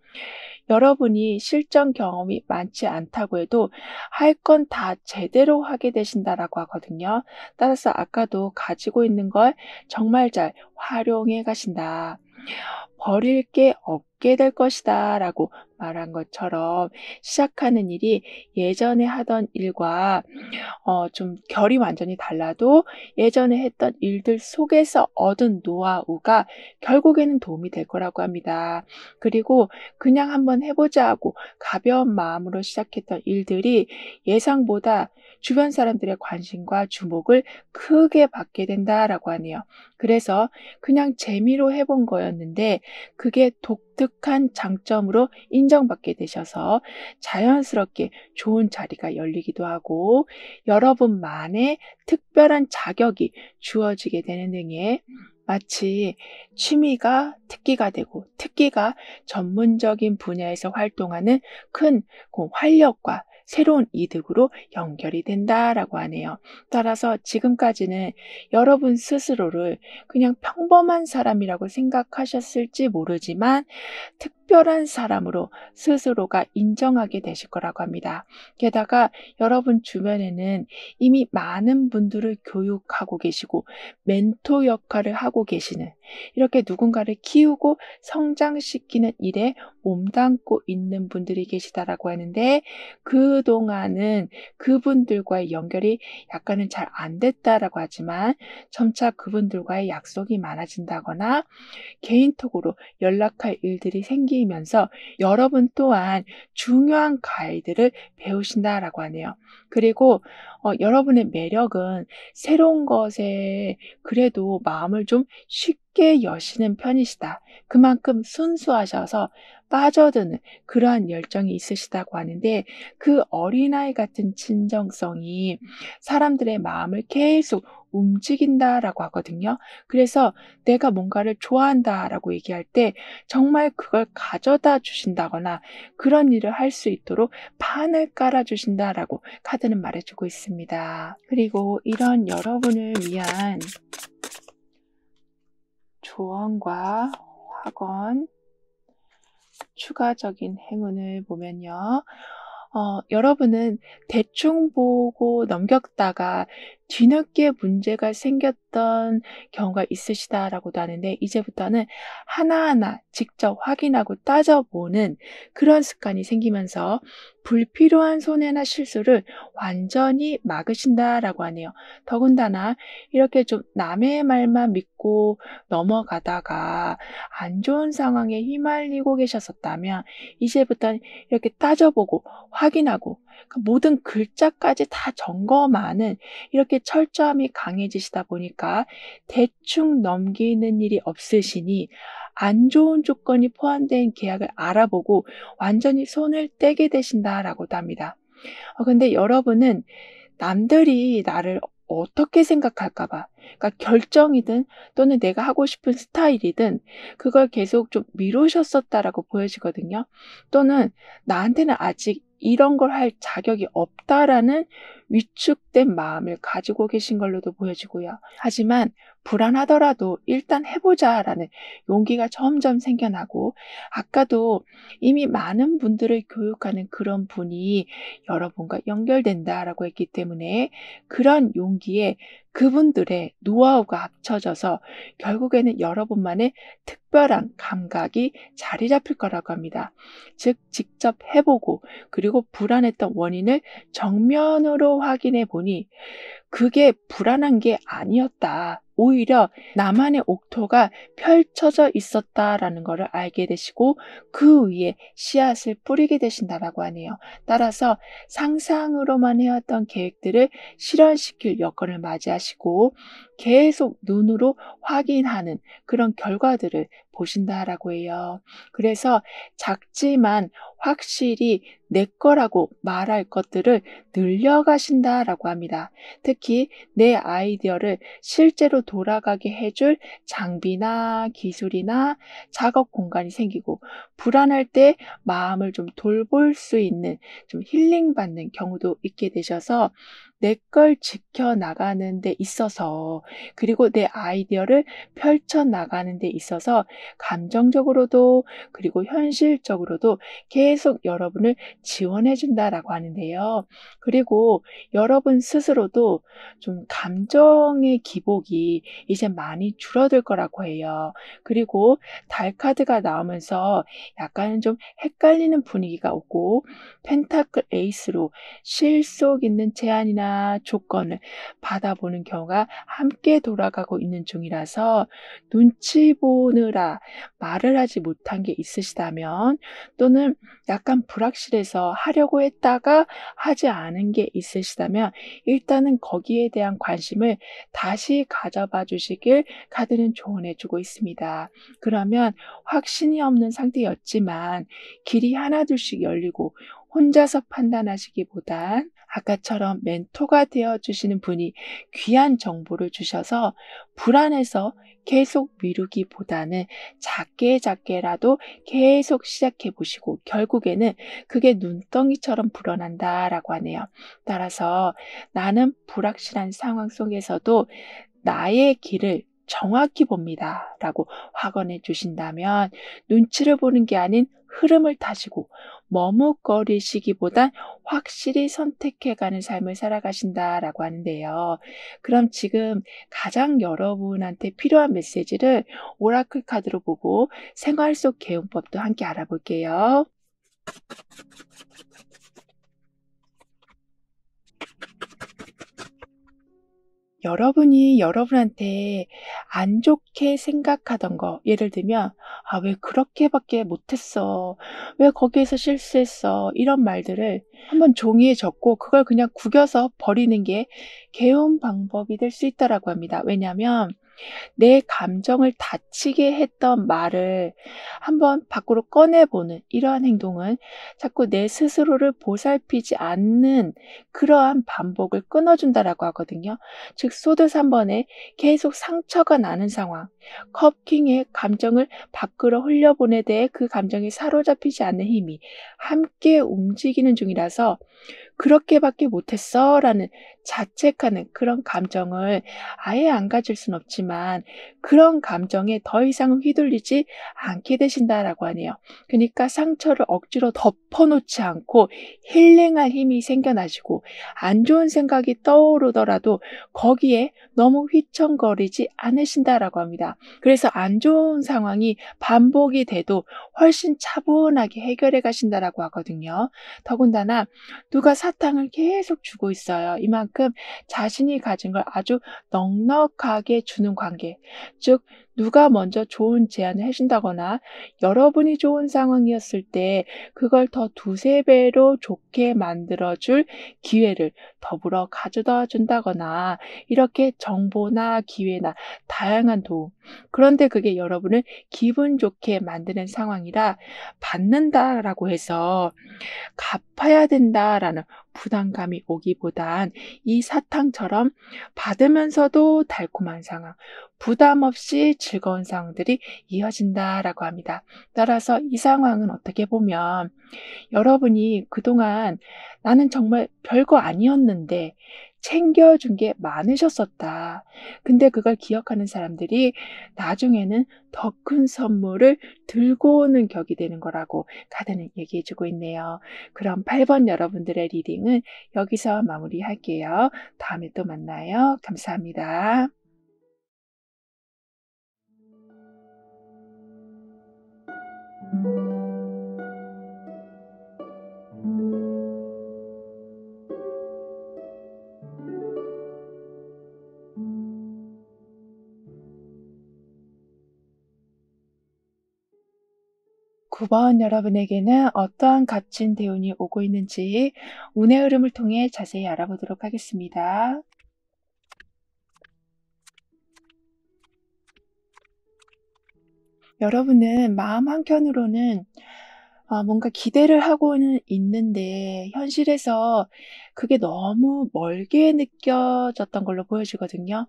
여러분이 실전 경험이 많지 않다고 해도 할 건 다 제대로 하게 되신다라고 하거든요. 따라서 아까도 가지고 있는 걸 정말 잘 활용해 가신다. 버릴 게 없게 될 것이다 라고 말한 것처럼, 시작하는 일이 예전에 하던 일과 좀 결이 완전히 달라도 예전에 했던 일들 속에서 얻은 노하우가 결국에는 도움이 될 거라고 합니다. 그리고 그냥 한번 해보자 하고 가벼운 마음으로 시작했던 일들이 예상보다 주변 사람들의 관심과 주목을 크게 받게 된다라고 하네요. 그래서 그냥 재미로 해본 거였는데 그게 독특한 장점으로 인정받게 되셔서 자연스럽게 좋은 자리가 열리기도 하고 여러분만의 특별한 자격이 주어지게 되는 등의, 마치 취미가 특기가 되고 특기가 전문적인 분야에서 활동하는 큰 활력과 새로운 이득으로 연결이 된다라고 하네요. 따라서 지금까지는 여러분 스스로를 그냥 평범한 사람이라고 생각하셨을지 모르지만 특별한 사람으로 스스로가 인정하게 되실 거라고 합니다. 게다가 여러분 주변에는 이미 많은 분들을 교육하고 계시고 멘토 역할을 하고 계시는, 이렇게 누군가를 키우고 성장시키는 일에 몸담고 있는 분들이 계시다라고 하는데, 그동안은 그분들과의 연결이 약간은 잘 안 됐다라고 하지만 점차 그분들과의 약속이 많아진다거나 개인톡으로 연락할 일들이 생기면서 여러분 또한 중요한 가이드를 배우신다라고 하네요. 그리고 여러분의 매력은 새로운 것에 그래도 마음을 좀 쉽게 여시는 편이시다. 그만큼 순수하셔서 빠져드는 그러한 열정이 있으시다고 하는데, 그 어린아이 같은 진정성이 사람들의 마음을 계속 움직인다라고 하거든요. 그래서 내가 뭔가를 좋아한다라고 얘기할 때 정말 그걸 가져다 주신다거나 그런 일을 할 수 있도록 판을 깔아 주신다라고 카드는 말해주고 있습니다. 그리고 이런 여러분을 위한 조언과 확언, 추가적인 행운을 보면요. 여러분은 대충 보고 넘겼다가 뒤늦게 문제가 생겼던 경우가 있으시다라고도 하는데, 이제부터는 하나하나 직접 확인하고 따져보는 그런 습관이 생기면서 불필요한 손해나 실수를 완전히 막으신다라고 하네요. 더군다나 이렇게 좀 남의 말만 믿고 넘어가다가 안 좋은 상황에 휘말리고 계셨었다면, 이제부터는 이렇게 따져보고 확인하고 모든 글자까지 다 점검하는 이렇게 철저함이 강해지시다 보니까 대충 넘기는 일이 없으시니 안 좋은 조건이 포함된 계약을 알아보고 완전히 손을 떼게 되신다라고도 합니다. 근데 여러분은 남들이 나를 어떻게 생각할까 봐, 그러니까 결정이든 또는 내가 하고 싶은 스타일이든 그걸 계속 좀 미루셨었다라고 보여지거든요. 또는 나한테는 아직 이런 걸 할 자격이 없다라는 위축된 마음을 가지고 계신 걸로도 보여지고요. 하지만 불안하더라도 일단 해보자라는 용기가 점점 생겨나고, 아까도 이미 많은 분들을 교육하는 그런 분이 여러분과 연결된다라고 했기 때문에 그런 용기에 그분들의 노하우가 합쳐져서 결국에는 여러분만의 특별한 감각이 자리 잡힐 거라고 합니다. 즉, 직접 해보고 그리고 불안했던 원인을 정면으로 확인해 보니 그게 불안한 게 아니었다. 오히려 나만의 옥토가 펼쳐져 있었다라는 것을 알게 되시고 그 위에 씨앗을 뿌리게 되신다라고 하네요. 따라서 상상으로만 해왔던 계획들을 실현시킬 여건을 맞이하시고 계속 눈으로 확인하는 그런 결과들을 보신다라고 해요. 그래서 작지만 확실히 내 거라고 말할 것들을 늘려가신다라고 합니다. 특히 내 아이디어를 실제로 돌아가게 해줄 장비나 기술이나 작업 공간이 생기고, 불안할 때 마음을 좀 돌볼 수 있는 좀 힐링받는 경우도 있게 되셔서 내 걸 지켜나가는 데 있어서, 그리고 내 아이디어를 펼쳐나가는 데 있어서 감정적으로도 그리고 현실적으로도 계속 여러분을 지원해 준다라고 하는데요. 그리고 여러분 스스로도 좀 감정의 기복이 이제 많이 줄어들 거라고 해요. 그리고 달 카드가 나오면서 약간 좀 헷갈리는 분위기가 오고, 펜타클 에이스로 실속 있는 제안이나 조건을 받아보는 경우가 함께 돌아가고 있는 중이라서, 눈치 보느라 말을 하지 못한 게 있으시다면, 또는 약간 불확실해서 하려고 했다가 하지 않은 게 있으시다면 일단은 거기에 대한 관심을 다시 가져봐 주시길 카드는 조언해 주고 있습니다. 그러면 확신이 없는 상태였지만 길이 하나둘씩 열리고, 혼자서 판단하시기보단 아까처럼 멘토가 되어주시는 분이 귀한 정보를 주셔서 불안해서 계속 미루기보다는 작게라도 계속 시작해 보시고 결국에는 그게 눈덩이처럼 불어난다라고 하네요. 따라서 나는 불확실한 상황 속에서도 나의 길을 정확히 봅니다. 라고 확언해 주신다면 눈치를 보는 게 아닌 흐름을 타시고 머뭇거리시기보단 확실히 선택해가는 삶을 살아가신다라고 하는데요. 그럼 지금 가장 여러분한테 필요한 메시지를 오라클 카드로 보고 생활 속 개운법도 함께 알아볼게요. 여러분이 여러분한테 안 좋게 생각하던 거, 예를 들면, 아, 왜 그렇게밖에 못했어? 왜 거기에서 실수했어? 이런 말들을 한번 종이에 적고 그걸 그냥 구겨서 버리는 게 개운 방법이 될 수 있다라고 합니다. 왜냐하면 내 감정을 다치게 했던 말을 한번 밖으로 꺼내보는 이러한 행동은 자꾸 내 스스로를 보살피지 않는 그러한 반복을 끊어준다라고 하거든요. 즉 소드 3번에 계속 상처가 나는 상황, 컵킹의 감정을 밖으로 흘려보내 대해 그 감정에 사로잡히지 않는 힘이 함께 움직이는 중이라서 그렇게밖에 못했어 라는 자책하는 그런 감정을 아예 안 가질 순 없지만 그런 감정에 더 이상 휘둘리지 않게 되신다라고 하네요. 그러니까 상처를 억지로 덮어놓지 않고 힐링할 힘이 생겨나시고 안 좋은 생각이 떠오르더라도 거기에 너무 휘청거리지 않으신다라고 합니다. 그래서 안 좋은 상황이 반복이 돼도 훨씬 차분하게 해결해 가신다라고 하거든요. 더군다나 누가 사탕을 계속 주고 있어요. 이만큼 자신이 가진 걸 아주 넉넉하게 주는 관계. 즉, 누가 먼저 좋은 제안을 해준다거나 여러분이 좋은 상황이었을 때 그걸 더 두세 배로 좋게 만들어줄 기회를 더불어 가져다 준다거나 이렇게 정보나 기회나 다양한 도움. 그런데 그게 여러분을 기분 좋게 만드는 상황이라 받는다라고 해서 갚아야 된다라는 부담감이 오기보단 이 사탕처럼 받으면서도 달콤한 상황, 부담 없이 즐거운 상황들이 이어진다라고 합니다. 따라서 이 상황은 어떻게 보면 여러분이 그동안 나는 정말 별거 아니었는데 챙겨준 게 많으셨었다. 근데 그걸 기억하는 사람들이 나중에는 더 큰 선물을 들고 오는 격이 되는 거라고 카드는 얘기해주고 있네요. 그럼 8번 여러분들의 리딩은 여기서 마무리할게요. 다음에 또 만나요. 감사합니다. 9번 여러분에게는 어떠한 값진 대운이 오고 있는지 운의 흐름을 통해 자세히 알아보도록 하겠습니다. 여러분은 마음 한켠으로는 뭔가 기대를 하고는 있는데 현실에서 그게 너무 멀게 느껴졌던 걸로 보여지거든요.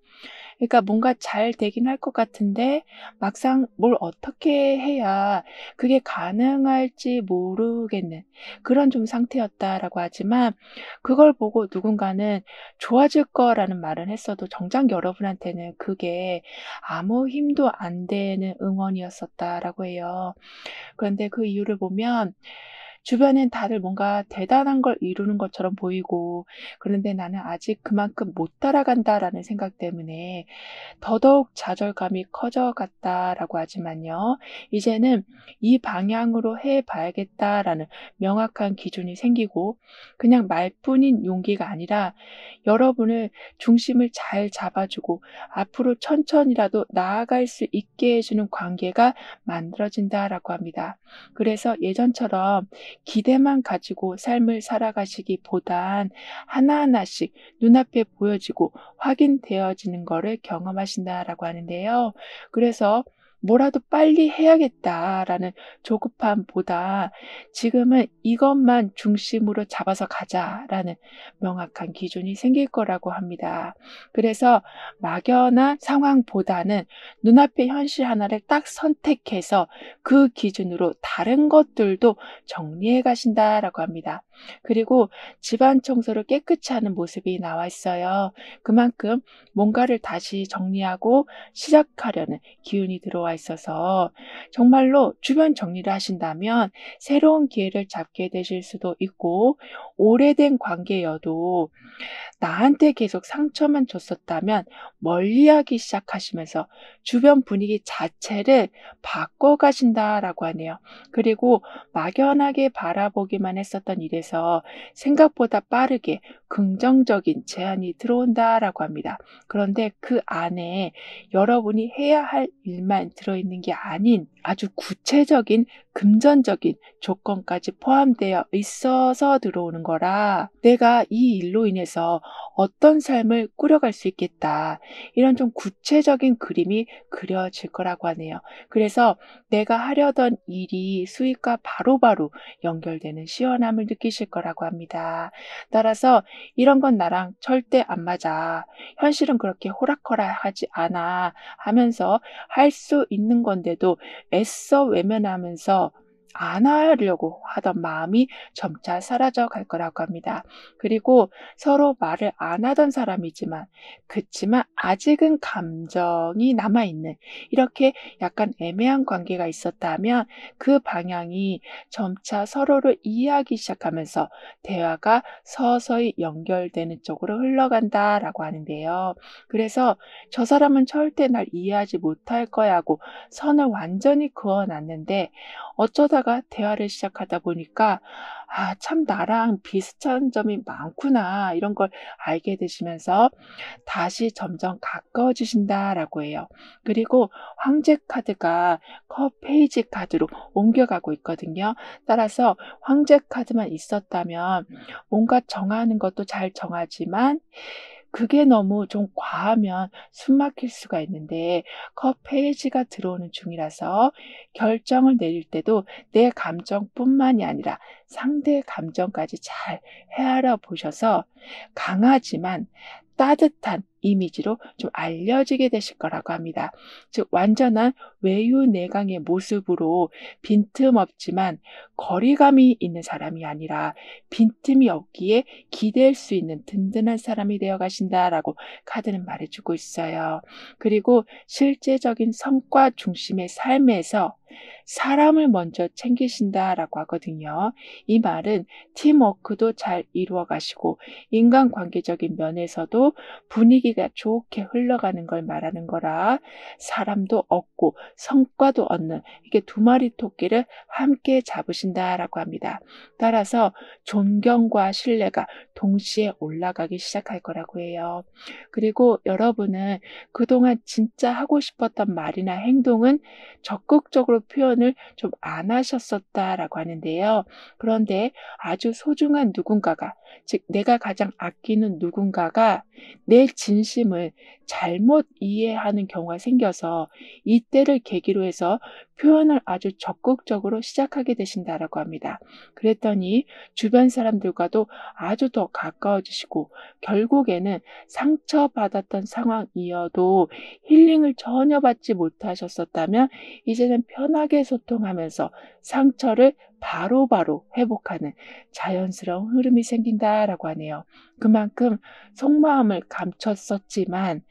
그러니까 뭔가 잘 되긴 할 것 같은데 막상 뭘 어떻게 해야 그게 가능할지 모르겠는 그런 좀 상태였다라고 하지만 그걸 보고 누군가는 좋아질 거라는 말은 했어도 정작 여러분한테는 그게 아무 힘도 안 되는 응원이었었다라고 해요. 그런데 그 이유를 보면 주변엔 다들 뭔가 대단한 걸 이루는 것처럼 보이고 그런데 나는 아직 그만큼 못 따라간다라는 생각 때문에 더더욱 좌절감이 커져갔다라고 하지만요. 이제는 이 방향으로 해 봐야겠다라는 명확한 기준이 생기고 그냥 말뿐인 용기가 아니라 여러분을 중심을 잘 잡아주고 앞으로 천천히라도 나아갈 수 있게 해주는 관계가 만들어진다라고 합니다. 그래서 예전처럼 기대만 가지고 삶을 살아가시기보단 하나하나씩 눈앞에 보여지고 확인되어지는 것을 경험하신다라고 하는데요. 그래서 뭐라도 빨리 해야겠다라는 조급함보다 지금은 이것만 중심으로 잡아서 가자라는 명확한 기준이 생길 거라고 합니다. 그래서 막연한 상황보다는 눈앞의 현실 하나를 딱 선택해서 그 기준으로 다른 것들도 정리해 가신다라고 합니다. 그리고 집안 청소를 깨끗이 하는 모습이 나와 있어요. 그만큼 뭔가를 다시 정리하고 시작하려는 기운이 들어와 있어서 정말로 주변 정리를 하신다면 새로운 기회를 잡게 되실 수도 있고, 오래된 관계여도 나한테 계속 상처만 줬었다면 멀리하기 시작하시면서 주변 분위기 자체를 바꿔가신다라고 하네요. 그리고 막연하게 바라보기만 했었던 일에서 생각보다 빠르게 긍정적인 제안이 들어온다라고 합니다. 그런데 그 안에 여러분이 해야 할 일만 들어있는 게 아닌 아주 구체적인 금전적인 조건까지 포함되어 있어서 들어오는 거라, 내가 이 일로 인해서 어떤 삶을 꾸려갈 수 있겠다, 이런 좀 구체적인 그림이 그려질 거라고 하네요. 그래서 내가 하려던 일이 수익과 바로바로 연결되는 시원함을 느끼실 거라고 합니다. 따라서 이런 건 나랑 절대 안 맞아, 현실은 그렇게 호락호락하지 않아 하면서 할 수 있는 건데도 애써 외면하면서 안 하려고 하던 마음이 점차 사라져 갈 거라고 합니다. 그리고 서로 말을 안 하던 사람이지만, 그치만 아직은 감정이 남아있는, 이렇게 약간 애매한 관계가 있었다면 그 방향이 점차 서로를 이해하기 시작하면서 대화가 서서히 연결되는 쪽으로 흘러간다라고 하는데요. 그래서 저 사람은 절대 날 이해하지 못할 거야 하고 선을 완전히 그어놨는데, 어쩌다가 대화를 시작하다 보니까 참 나랑 비슷한 점이 많구나, 이런 걸 알게 되시면서 다시 점점 가까워지신다라고 해요. 그리고 황제 카드가 페이지 카드로 옮겨가고 있거든요. 따라서 황제 카드만 있었다면 뭔가 정하는 것도 잘 정하지만 그게 너무 좀 과하면 숨 막힐 수가 있는데, 페이지가 들어오는 중이라서 결정을 내릴 때도 내 감정뿐만이 아니라 상대의 감정까지 잘 헤아려 보셔서 강하지만 따뜻한 이미지로 좀 알려지게 되실 거라고 합니다. 즉 완전한 외유내강의 모습으로 빈틈없지만 거리감이 있는 사람이 아니라 빈틈이 없기에 기댈 수 있는 든든한 사람이 되어 가신다라고 카드는 말해주고 있어요. 그리고 실제적인 성과 중심의 삶에서 사람을 먼저 챙기신다라고 하거든요. 이 말은 팀워크도 잘 이루어 가시고 인간관계적인 면에서도 분위기가 좋게 흘러가는 걸 말하는 거라, 사람도 얻고 성과도 얻는, 이게 두 마리 토끼를 함께 잡으신다라고 합니다. 따라서 존경과 신뢰가 동시에 올라가기 시작할 거라고 해요. 그리고 여러분은 그동안 진짜 하고 싶었던 말이나 행동은 적극적으로 표현을 좀 안 하셨었다라고 하는데요. 그런데 아주 소중한 누군가가, 즉 내가 가장 아끼는 누군가가 내 진심을 잘못 이해하는 경우가 생겨서 이때를 계기로 해서 표현을 아주 적극적으로 시작하게 되신다라고 합니다. 그랬더니 주변 사람들과도 아주 더 가까워지시고, 결국에는 상처받았던 상황이어도 힐링을 전혀 받지 못하셨었다면 이제는 편하게 소통하면서 상처를 바로바로 회복하는 자연스러운 흐름이 생긴다라고 하네요. 그만큼 속마음을 감췄었지만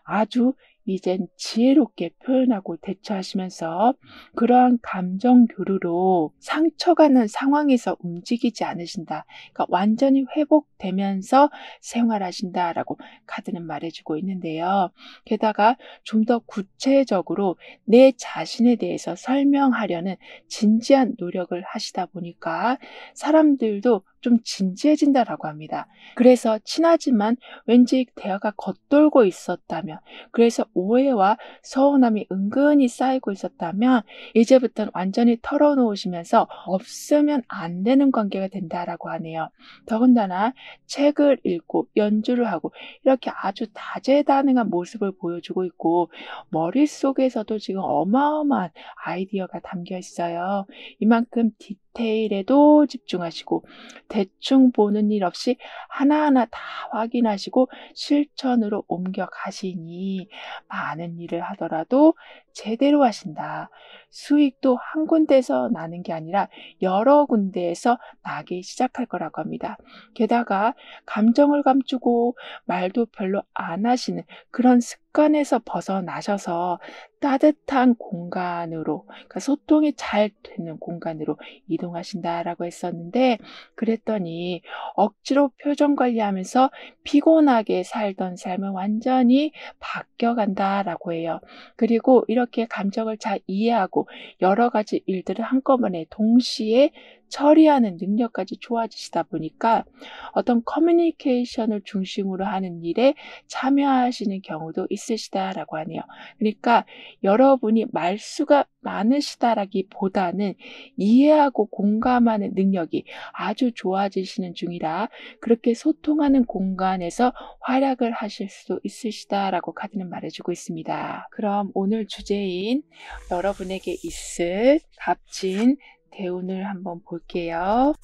아주 이젠 지혜롭게 표현하고 대처하시면서 그러한 감정 교류로 상처가 난 상황에서 움직이지 않으신다, 그러니까 완전히 회복되면서 생활하신다라고 카드는 말해주고 있는데요. 게다가 좀 더 구체적으로 내 자신에 대해서 설명하려는 진지한 노력을 하시다 보니까 사람들도 좀 진지해진다라고 합니다. 그래서 친하지만 왠지 대화가 겉돌고 있었다면, 그래서 오해와 서운함이 은근히 쌓이고 있었다면 이제부터는 완전히 털어놓으시면서 없으면 안 되는 관계가 된다라고 하네요. 더군다나 책을 읽고 연주를 하고 이렇게 아주 다재다능한 모습을 보여주고 있고 머릿속에서도 지금 어마어마한 아이디어가 담겨 있어요. 이만큼 디테일에도 집중하시고 대충 보는 일 없이 하나하나 다 확인하시고 실천으로 옮겨가시니 많은 일을 하더라도 제대로 하신다. 수익도 한 군데에서 나는 게 아니라 여러 군데에서 나기 시작할 거라고 합니다. 게다가 감정을 감추고 말도 별로 안 하시는 그런 습관에서 벗어나셔서 따뜻한 공간으로, 그러니까 소통이 잘 되는 공간으로 이동하신다라고 했었는데, 그랬더니 억지로 표정 관리하면서 피곤하게 살던 삶은 완전히 바뀌어간다라고 해요. 그리고 이렇게 감정을 잘 이해하고 여러 가지 일들을 한꺼번에 동시에 처리하는 능력까지 좋아지시다 보니까 어떤 커뮤니케이션을 중심으로 하는 일에 참여하시는 경우도 있으시다라고 하네요. 그러니까 여러분이 말수가 많으시다라기보다는 이해하고 공감하는 능력이 아주 좋아지시는 중이라 그렇게 소통하는 공간에서 활약을 하실 수 있으시다라고 카드는 말해주고 있습니다. 그럼 오늘 주제인 여러분에게 있을 값진 대운을 한번 볼게요.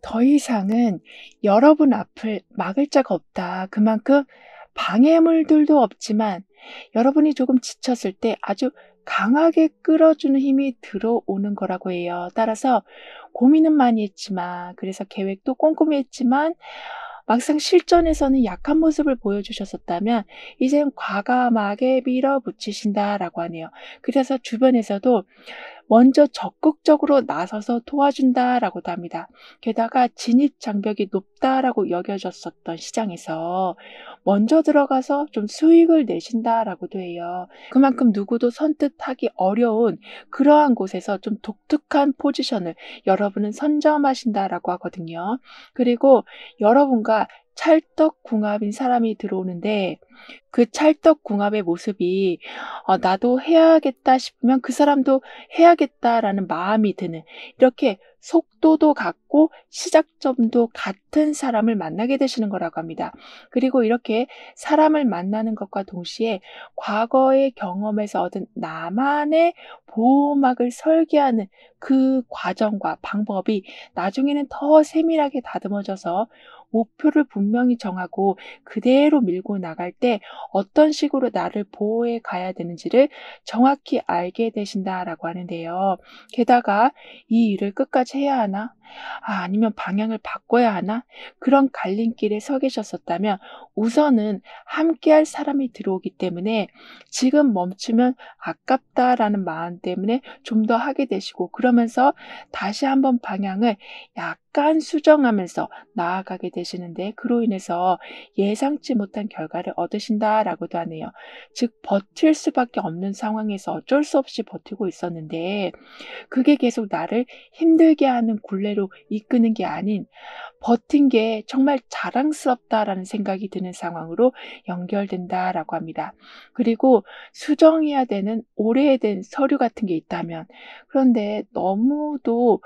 더 이상은 여러분 앞을 막을 자가 없다. 그만큼 방해물들도 없지만 여러분이 조금 지쳤을 때 아주 강하게 끌어주는 힘이 들어오는 거라고 해요. 따라서 고민은 많이 했지만, 그래서 계획도 꼼꼼히 했지만 막상 실전에서는 약한 모습을 보여주셨었다면 이젠 과감하게 밀어붙이신다라고 하네요. 그래서 주변에서도 먼저 적극적으로 나서서 도와준다라고도 합니다. 게다가 진입 장벽이 높다라고 여겨졌었던 시장에서 먼저 들어가서 좀 수익을 내신다라고도 해요. 그만큼 누구도 선뜻하기 어려운 그러한 곳에서 좀 독특한 포지션을 여러분은 선점하신다라고 하거든요. 그리고 여러분과 찰떡궁합인 사람이 들어오는데 그 찰떡궁합의 모습이 나도 해야겠다 싶으면 그 사람도 해야겠다라는 마음이 드는, 이렇게 속도도 같고 시작점도 같은 사람을 만나게 되시는 거라고 합니다. 그리고 이렇게 사람을 만나는 것과 동시에 과거의 경험에서 얻은 나만의 보호막을 설계하는 그 과정과 방법이 나중에는 더 세밀하게 다듬어져서 목표를 분명히 정하고 그대로 밀고 나갈 때 어떤 식으로 나를 보호해 가야 되는지를 정확히 알게 되신다라고 하는데요. 게다가 이 일을 끝까지 해야 하나? 아니면 방향을 바꿔야 하나? 그런 갈림길에 서 계셨었다면 우선은 함께할 사람이 들어오기 때문에 지금 멈추면 아깝다라는 마음 때문에 좀 더 하게 되시고, 그러면서 다시 한번 방향을 약간 수정하면서 나아가게 되시는데, 그로 인해서 예상치 못한 결과를 얻으신다라고도 하네요. 즉 버틸 수밖에 없는 상황에서 어쩔 수 없이 버티고 있었는데 그게 계속 나를 힘들게 하는 굴레로 이끄는 게 아닌 버틴 게 정말 자랑스럽다라는 생각이 드는 상황으로 연결된다라고 합니다. 그리고 수정해야 되는 오래된 서류 같은 게 있다면, 그런데 너무도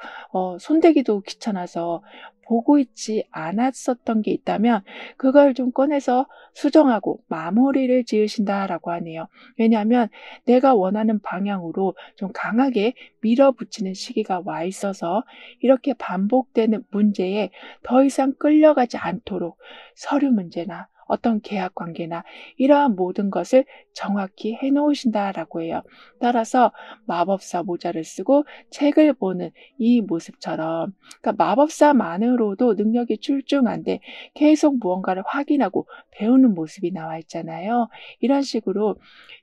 손대기도 귀찮아서 보고 있지 않았었던 게 있다면 그걸 좀 꺼내서 수정하고 마무리를 지으신다라고 하네요. 왜냐하면 내가 원하는 방향으로 좀 강하게 밀어붙이는 시기가 와 있어서 이렇게 반복되는 문제에 더 이상 끌려가지 않도록 서류 문제나 어떤 계약 관계나 이러한 모든 것을 정확히 해놓으신다라고 해요. 따라서 마법사 모자를 쓰고 책을 보는 이 모습처럼, 그러니까 마법사만으로도 능력이 출중한데 계속 무언가를 확인하고 배우는 모습이 나와 있잖아요. 이런 식으로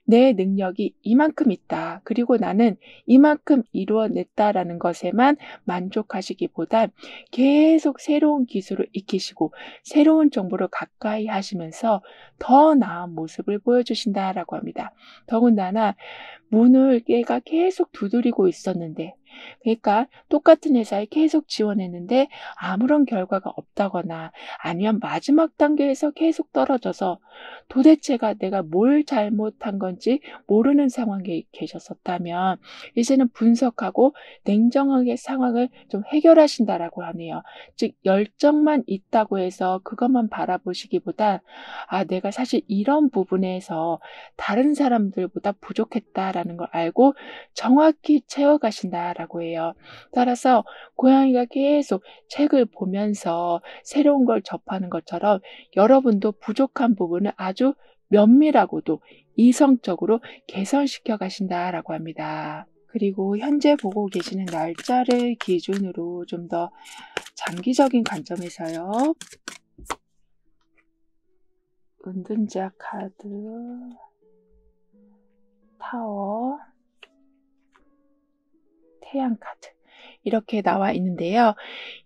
내 능력이 이만큼 있다, 그리고 나는 이만큼 이루어냈다라는 것에만 만족하시기보단 계속 새로운 기술을 익히시고 새로운 정보를 가까이 하시면서 보여주시면서 더 나은 모습을 보여주신다라고 합니다. 더군다나 문을 얘가 계속 두드리고 있었는데, 그러니까 똑같은 회사에 계속 지원했는데 아무런 결과가 없다거나 아니면 마지막 단계에서 계속 떨어져서 도대체가 내가 뭘 잘못한 건지 모르는 상황에 계셨었다면 이제는 분석하고 냉정하게 상황을 좀 해결하신다라고 하네요. 즉 열정만 있다고 해서 그것만 바라보시기보다 내가 사실 이런 부분에서 다른 사람들보다 부족했다라는 걸 알고 정확히 채워가신다라고 해요. 따라서 고양이가 계속 책을 보면서 새로운 걸 접하는 것처럼 여러분도 부족한 부분을 아주 면밀하고도 이성적으로 개선시켜 가신다라고 합니다. 그리고 현재 보고 계시는 날짜를 기준으로 좀 더 장기적인 관점에서요. 은둔자 카드, 타워, 태양 카드 이렇게 나와 있는데요.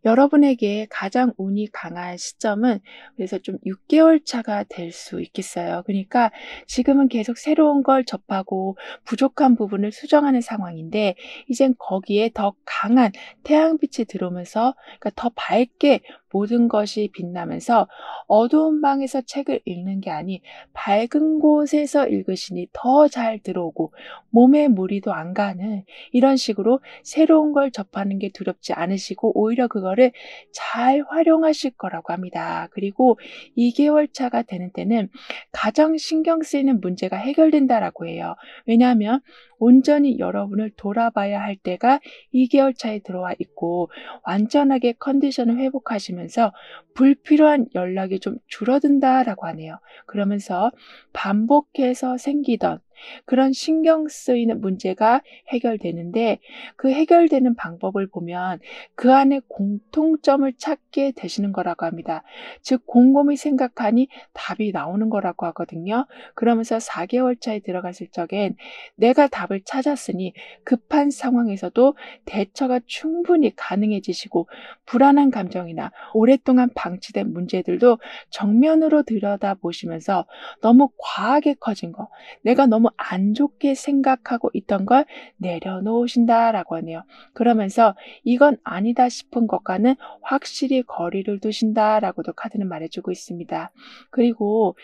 여러분에게 가장 운이 강한 시점은 그래서 좀 6개월 차가 될 수 있겠어요. 그러니까 지금은 계속 새로운 걸 접하고 부족한 부분을 수정하는 상황인데 이젠 거기에 더 강한 태양빛이 들어오면서 그러니까 더 밝게 모든 것이 빛나면서 어두운 방에서 책을 읽는 게 아닌 밝은 곳에서 읽으시니 더 잘 들어오고 몸에 무리도 안 가는 이런 식으로 새로운 걸 접하는 게 두렵지 않으시고 오히려 그거를 잘 활용하실 거라고 합니다. 그리고 2개월 차가 되는 때는 가장 신경 쓰이는 문제가 해결된다라고 해요. 왜냐하면 온전히 여러분을 돌아봐야 할 때가 2개월 차에 들어와 있고 완전하게 컨디션을 회복하시면서 불필요한 연락이 좀 줄어든다라고 하네요. 그러면서 반복해서 생기던 그런 신경 쓰이는 문제가 해결되는데 그 해결되는 방법을 보면 그 안에 공통점을 찾게 되시는 거라고 합니다. 즉 곰곰이 생각하니 답이 나오는 거라고 하거든요. 그러면서 4개월 차에 들어갔을 적엔 내가 답을 찾았으니 급한 상황에서도 대처가 충분히 가능해지시고 불안한 감정이나 오랫동안 방치된 문제들도 정면으로 들여다보시면서 너무 과하게 커진 거, 내가 너무 안 좋게 생각하고 있던 걸 내려놓으신다라고 하네요. 그러면서 이건 아니다 싶은 것과는 확실히 거리를 두신다라고도 카드는 말해주고 있습니다. 그리고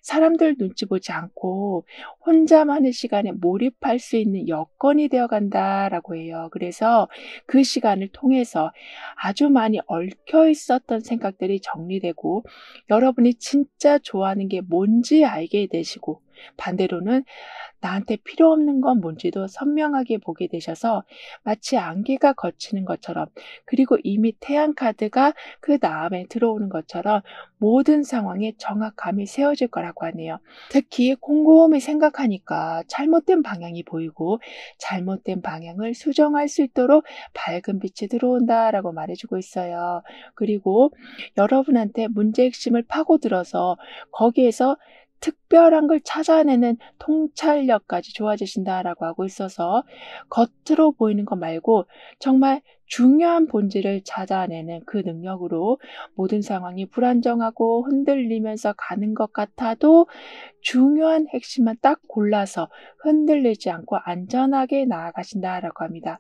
사람들 눈치 보지 않고 혼자만의 시간에 몰입할 수 있는 여건이 되어 간다라고 해요. 그래서 그 시간을 통해서 아주 많이 얽혀 있었던 생각들이 정리되고 여러분이 진짜 좋아하는 게 뭔지 알게 되시고 반대로는 나한테 필요 없는 건 뭔지도 선명하게 보게 되셔서 마치 안개가 걷히는 것처럼 그리고 이미 태양 카드가 그 다음에 들어오는 것처럼 모든 상황에 정확함이 세워질 거라고 하네요. 특히 곰곰이 생각하니까 잘못된 방향이 보이고 잘못된 방향을 수정할 수 있도록 밝은 빛이 들어온다라고 말해주고 있어요. 그리고 여러분한테 문제 핵심을 파고들어서 거기에서 특별한 걸 찾아내는 통찰력까지 좋아지신다라고 하고 있어서 겉으로 보이는 것 말고 정말 중요한 본질을 찾아내는 그 능력으로 모든 상황이 불안정하고 흔들리면서 가는 것 같아도 중요한 핵심만 딱 골라서 흔들리지 않고 안전하게 나아가신다라고 합니다.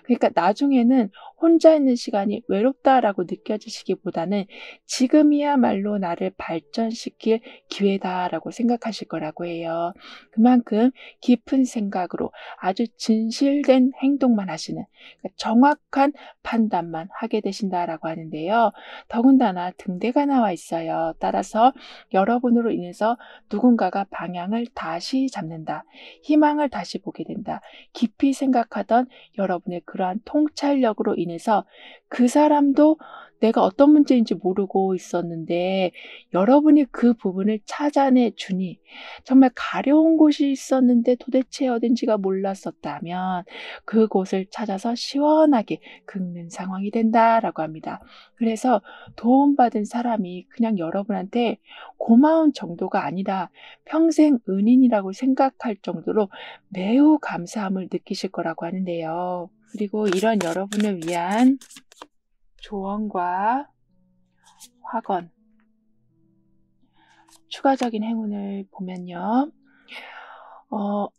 그러니까 나중에는 혼자 있는 시간이 외롭다라고 느껴지시기보다는 지금이야말로 나를 발전시킬 기회다라고 생각하실 거라고 해요. 그만큼 깊은 생각으로 아주 진실된 행동만 하시는 그러니까 정확한 판단만 하게 되신다라고 하는데요. 더군다나 등대가 나와 있어요. 따라서 여러분으로 인해서 누군가가 방향을 다시 잡는다. 희망을 다시 보게 된다. 깊이 생각하던 여러분의 그러한 통찰력으로 인해서 그 사람도 내가 어떤 문제인지 모르고 있었는데 여러분이 그 부분을 찾아내 주니 정말 가려운 곳이 있었는데 도대체 어딘지가 몰랐었다면 그곳을 찾아서 시원하게 긁는 상황이 된다라고 합니다. 그래서 도움받은 사람이 그냥 여러분한테 고마운 정도가 아니라 평생 은인이라고 생각할 정도로 매우 감사함을 느끼실 거라고 하는데요. 그리고 이런 여러분을 위한 조언과 확언, 추가적인 행운을 보면요.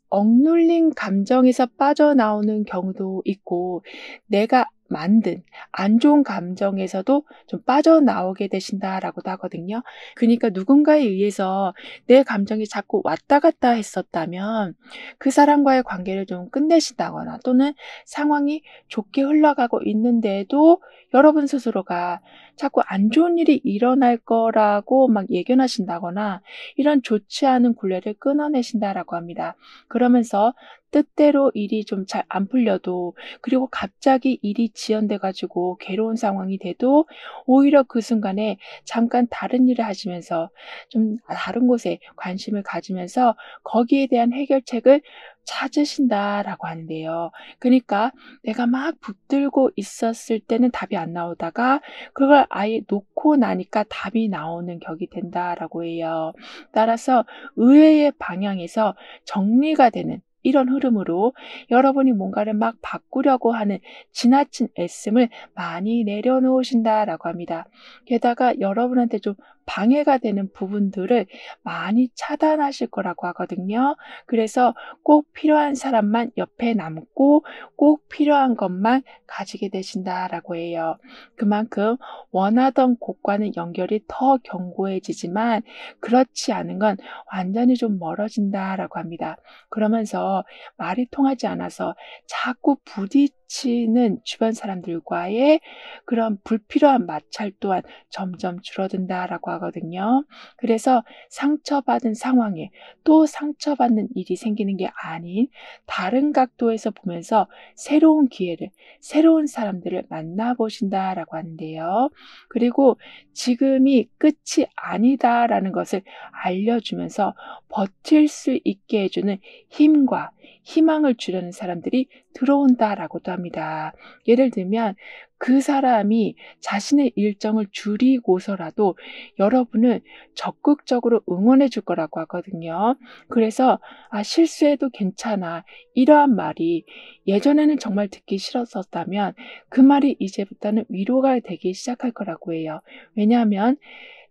억눌린 감정에서 빠져나오는 경우도 있고, 내가 만든 안 좋은 감정에서도 좀 빠져나오게 되신다라고도 하거든요. 그러니까 누군가에 의해서 내 감정이 자꾸 왔다 갔다 했었다면 그 사람과의 관계를 좀 끝내신다거나, 또는 상황이 좋게 흘러가고 있는데도 여러분 스스로가 자꾸 안 좋은 일이 일어날 거라고 막 예견하신다거나, 이런 좋지 않은 굴레를 끊어내신다라고 합니다. 그러면서 뜻대로 일이 좀 잘 안 풀려도, 그리고 갑자기 일이 지연돼 가지고 괴로운 상황이 돼도, 오히려 그 순간에 잠깐 다른 일을 하시면서 좀 다른 곳에 관심을 가지면서 거기에 대한 해결책을 찾으신다라고 하는데요. 그러니까 내가 막 붙들고 있었을 때는 답이 안 나오다가 그걸 아예 놓고 나니까 답이 나오는 격이 된다라고 해요. 따라서 의외의 방향에서 정리가 되는 이런 흐름으로 여러분이 뭔가를 막 바꾸려고 하는 지나친 애씀을 많이 내려놓으신다라고 합니다. 게다가 여러분한테 좀 방해가 되는 부분들을 많이 차단하실 거라고 하거든요. 그래서 꼭 필요한 사람만 옆에 남고 꼭 필요한 것만 가지게 되신다라고 해요. 그만큼 원하던 곳과는 연결이 더 견고해지지만, 그렇지 않은 건 완전히 좀 멀어진다라고 합니다. 그러면서 말이 통하지 않아서 자꾸 부딪히는 주변 사람들과의 그런 불필요한 마찰 또한 점점 줄어든다라고 하거든요. 그래서 상처받은 상황에 또 상처받는 일이 생기는 게 아닌, 다른 각도에서 보면서 새로운 기회를, 새로운 사람들을 만나보신다라고 하는데요. 그리고 지금이 끝이 아니다라는 것을 알려주면서 버틸 수 있게 해주는 힘과 희망을 주려는 사람들이 들어온다라고도 합니다. 예를 들면 그 사람이 자신의 일정을 줄이고서라도 여러분을 적극적으로 응원해 줄 거라고 하거든요. 그래서 실수해도 괜찮아, 이러한 말이 예전에는 정말 듣기 싫었었다면 그 말이 이제부터는 위로가 되기 시작할 거라고 해요. 왜냐하면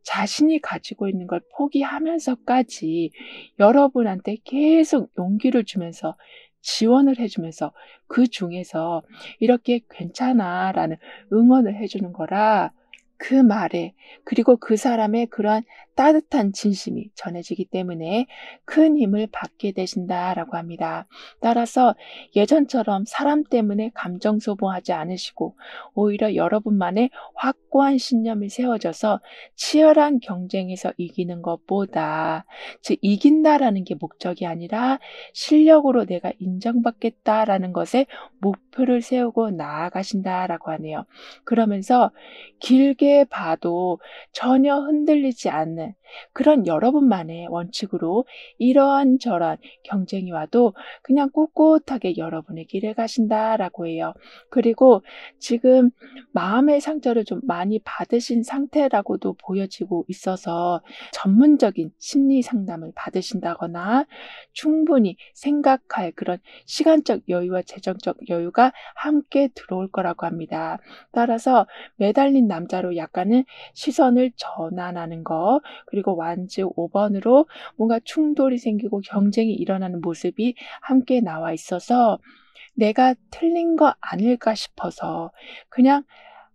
자신이 가지고 있는 걸 포기하면서까지 여러분한테 계속 용기를 주면서 지원을 해주면서, 그 중에서 이렇게 괜찮아라는 응원을 해주는 거라, 그 말에, 그리고 그 사람의 그러한 따뜻한 진심이 전해지기 때문에 큰 힘을 받게 되신다라고 합니다. 따라서 예전처럼 사람 때문에 감정 소모하지 않으시고, 오히려 여러분만의 확고한 신념이 세워져서 치열한 경쟁에서 이기는 것보다, 즉 이긴다라는 게 목적이 아니라 실력으로 내가 인정받겠다라는 것에 목표를 세우고 나아가신다라고 하네요. 그러면서 길게 봐도 전혀 흔들리지 않는 그런 여러분만의 원칙으로 이러한저러한 경쟁이 와도 그냥 꿋꿋하게 여러분의 길을 가신다라고 해요. 그리고 지금 마음의 상처를 좀 많이 받으신 상태라고도 보여지고 있어서, 전문적인 심리 상담을 받으신다거나 충분히 생각할 그런 시간적 여유와 재정적 여유가 함께 들어올 거라고 합니다. 따라서 매달린 남자로 약간은 시선을 전환하는 거, 그리고 완즈 5번으로 뭔가 충돌이 생기고 경쟁이 일어나는 모습이 함께 나와 있어서 내가 틀린 거 아닐까 싶어서 그냥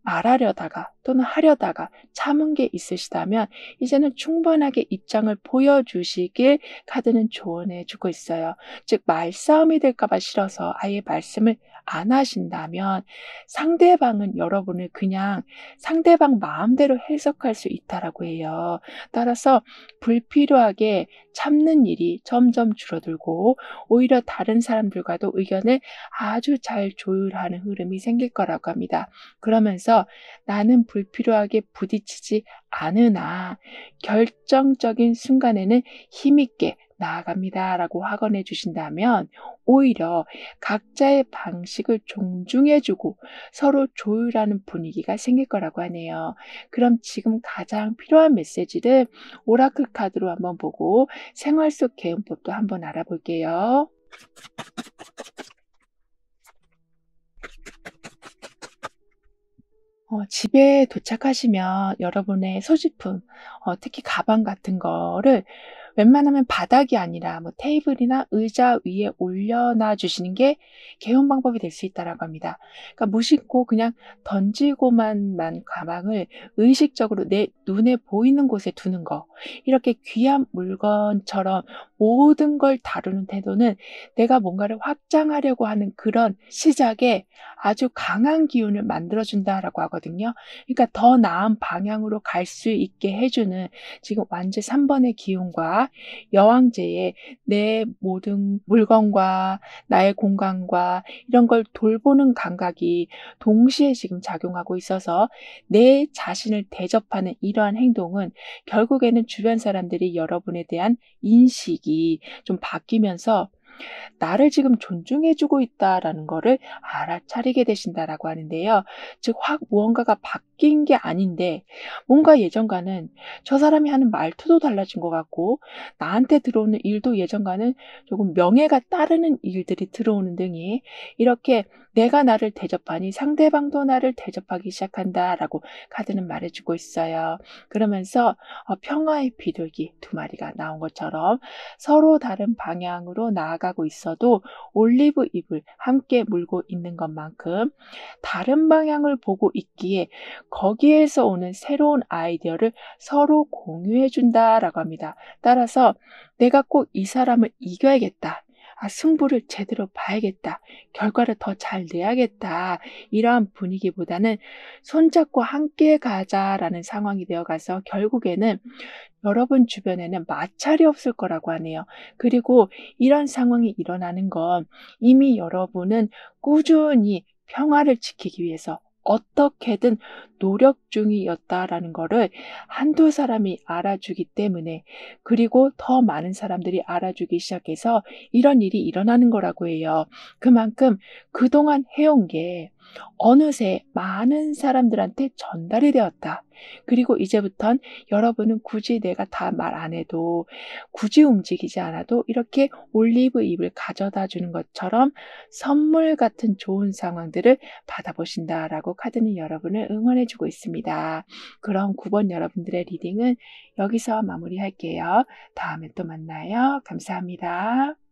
말하려다가 또는 하려다가 참은 게 있으시다면, 이제는 충분하게 입장을 보여주시길 카드는 조언해 주고 있어요. 즉 말싸움이 될까 봐 싫어서 아예 말씀을 안 하신다면, 상대방은 여러분을 그냥 상대방 마음대로 해석할 수 있다라고 해요. 따라서 불필요하게 참는 일이 점점 줄어들고, 오히려 다른 사람들과도 의견을 아주 잘 조율하는 흐름이 생길 거라고 합니다. 그러면서 나는 불필요하게 부딪히지 않으나 결정적인 순간에는 힘있게 나아갑니다라고 확언해 주신다면, 오히려 각자의 방식을 존중해주고 서로 조율하는 분위기가 생길 거라고 하네요. 그럼 지금 가장 필요한 메시지를 오라클 카드로 한번 보고 생활 속 개운법도 한번 알아볼게요. 집에 도착하시면 여러분의 소지품, 특히 가방 같은 거를 웬만하면 바닥이 아니라 뭐 테이블이나 의자 위에 올려놔 주시는 게 개운 방법이 될 수 있다라고 합니다. 그러니까 무심코 그냥 던지고만 가방을 의식적으로 내 눈에 보이는 곳에 두는 거. 이렇게 귀한 물건처럼 모든 걸 다루는 태도는 내가 뭔가를 확장하려고 하는 그런 시작에 아주 강한 기운을 만들어준다라고 하거든요. 그러니까 더 나은 방향으로 갈 수 있게 해주는 지금 완제 3번의 기운과 여왕제의 내 모든 물건과 나의 공간과 이런 걸 돌보는 감각이 동시에 지금 작용하고 있어서 내 자신을 대접하는 이러한 행동은 결국에는 주변 사람들이 여러분에 대한 인식이 좀 바뀌면서 나를 지금 존중해주고 있다라는 거를 알아차리게 되신다라고 하는데요. 즉, 확 무언가가 바뀐 게 아닌데, 뭔가 예전과는 저 사람이 하는 말투도 달라진 것 같고, 나한테 들어오는 일도 예전과는 조금 명예가 따르는 일들이 들어오는 등이 이렇게 내가 나를 대접하니 상대방도 나를 대접하기 시작한다라고 카드는 말해주고 있어요. 그러면서 평화의 비둘기 두 마리가 나온 것처럼 서로 다른 방향으로 나아가고 있어도 올리브 잎을 함께 물고 있는 것만큼 다른 방향을 보고 있기에 거기에서 오는 새로운 아이디어를 서로 공유해 준다라고 합니다. 따라서 내가 꼭 이 사람을 이겨야겠다. 승부를 제대로 봐야겠다. 결과를 더 잘 내야겠다. 이러한 분위기보다는 손잡고 함께 가자라는 상황이 되어가서 결국에는 여러분 주변에는 마찰이 없을 거라고 하네요. 그리고 이런 상황이 일어나는 건 이미 여러분은 꾸준히 평화를 지키기 위해서 어떻게든 노력 중이었다라는 거를 한두 사람이 알아주기 때문에, 그리고 더 많은 사람들이 알아주기 시작해서 이런 일이 일어나는 거라고 해요. 그만큼 그동안 해온 게 어느새 많은 사람들한테 전달이 되었다. 그리고 이제부턴 여러분은 굳이 내가 다 말 안 해도, 굳이 움직이지 않아도 이렇게 올리브 잎을 가져다 주는 것처럼 선물 같은 좋은 상황들을 받아보신다라고 카드는 여러분을 응원해 주고 있습니다. 그럼 9번 여러분들의 리딩은 여기서 마무리할게요. 다음에 또 만나요. 감사합니다.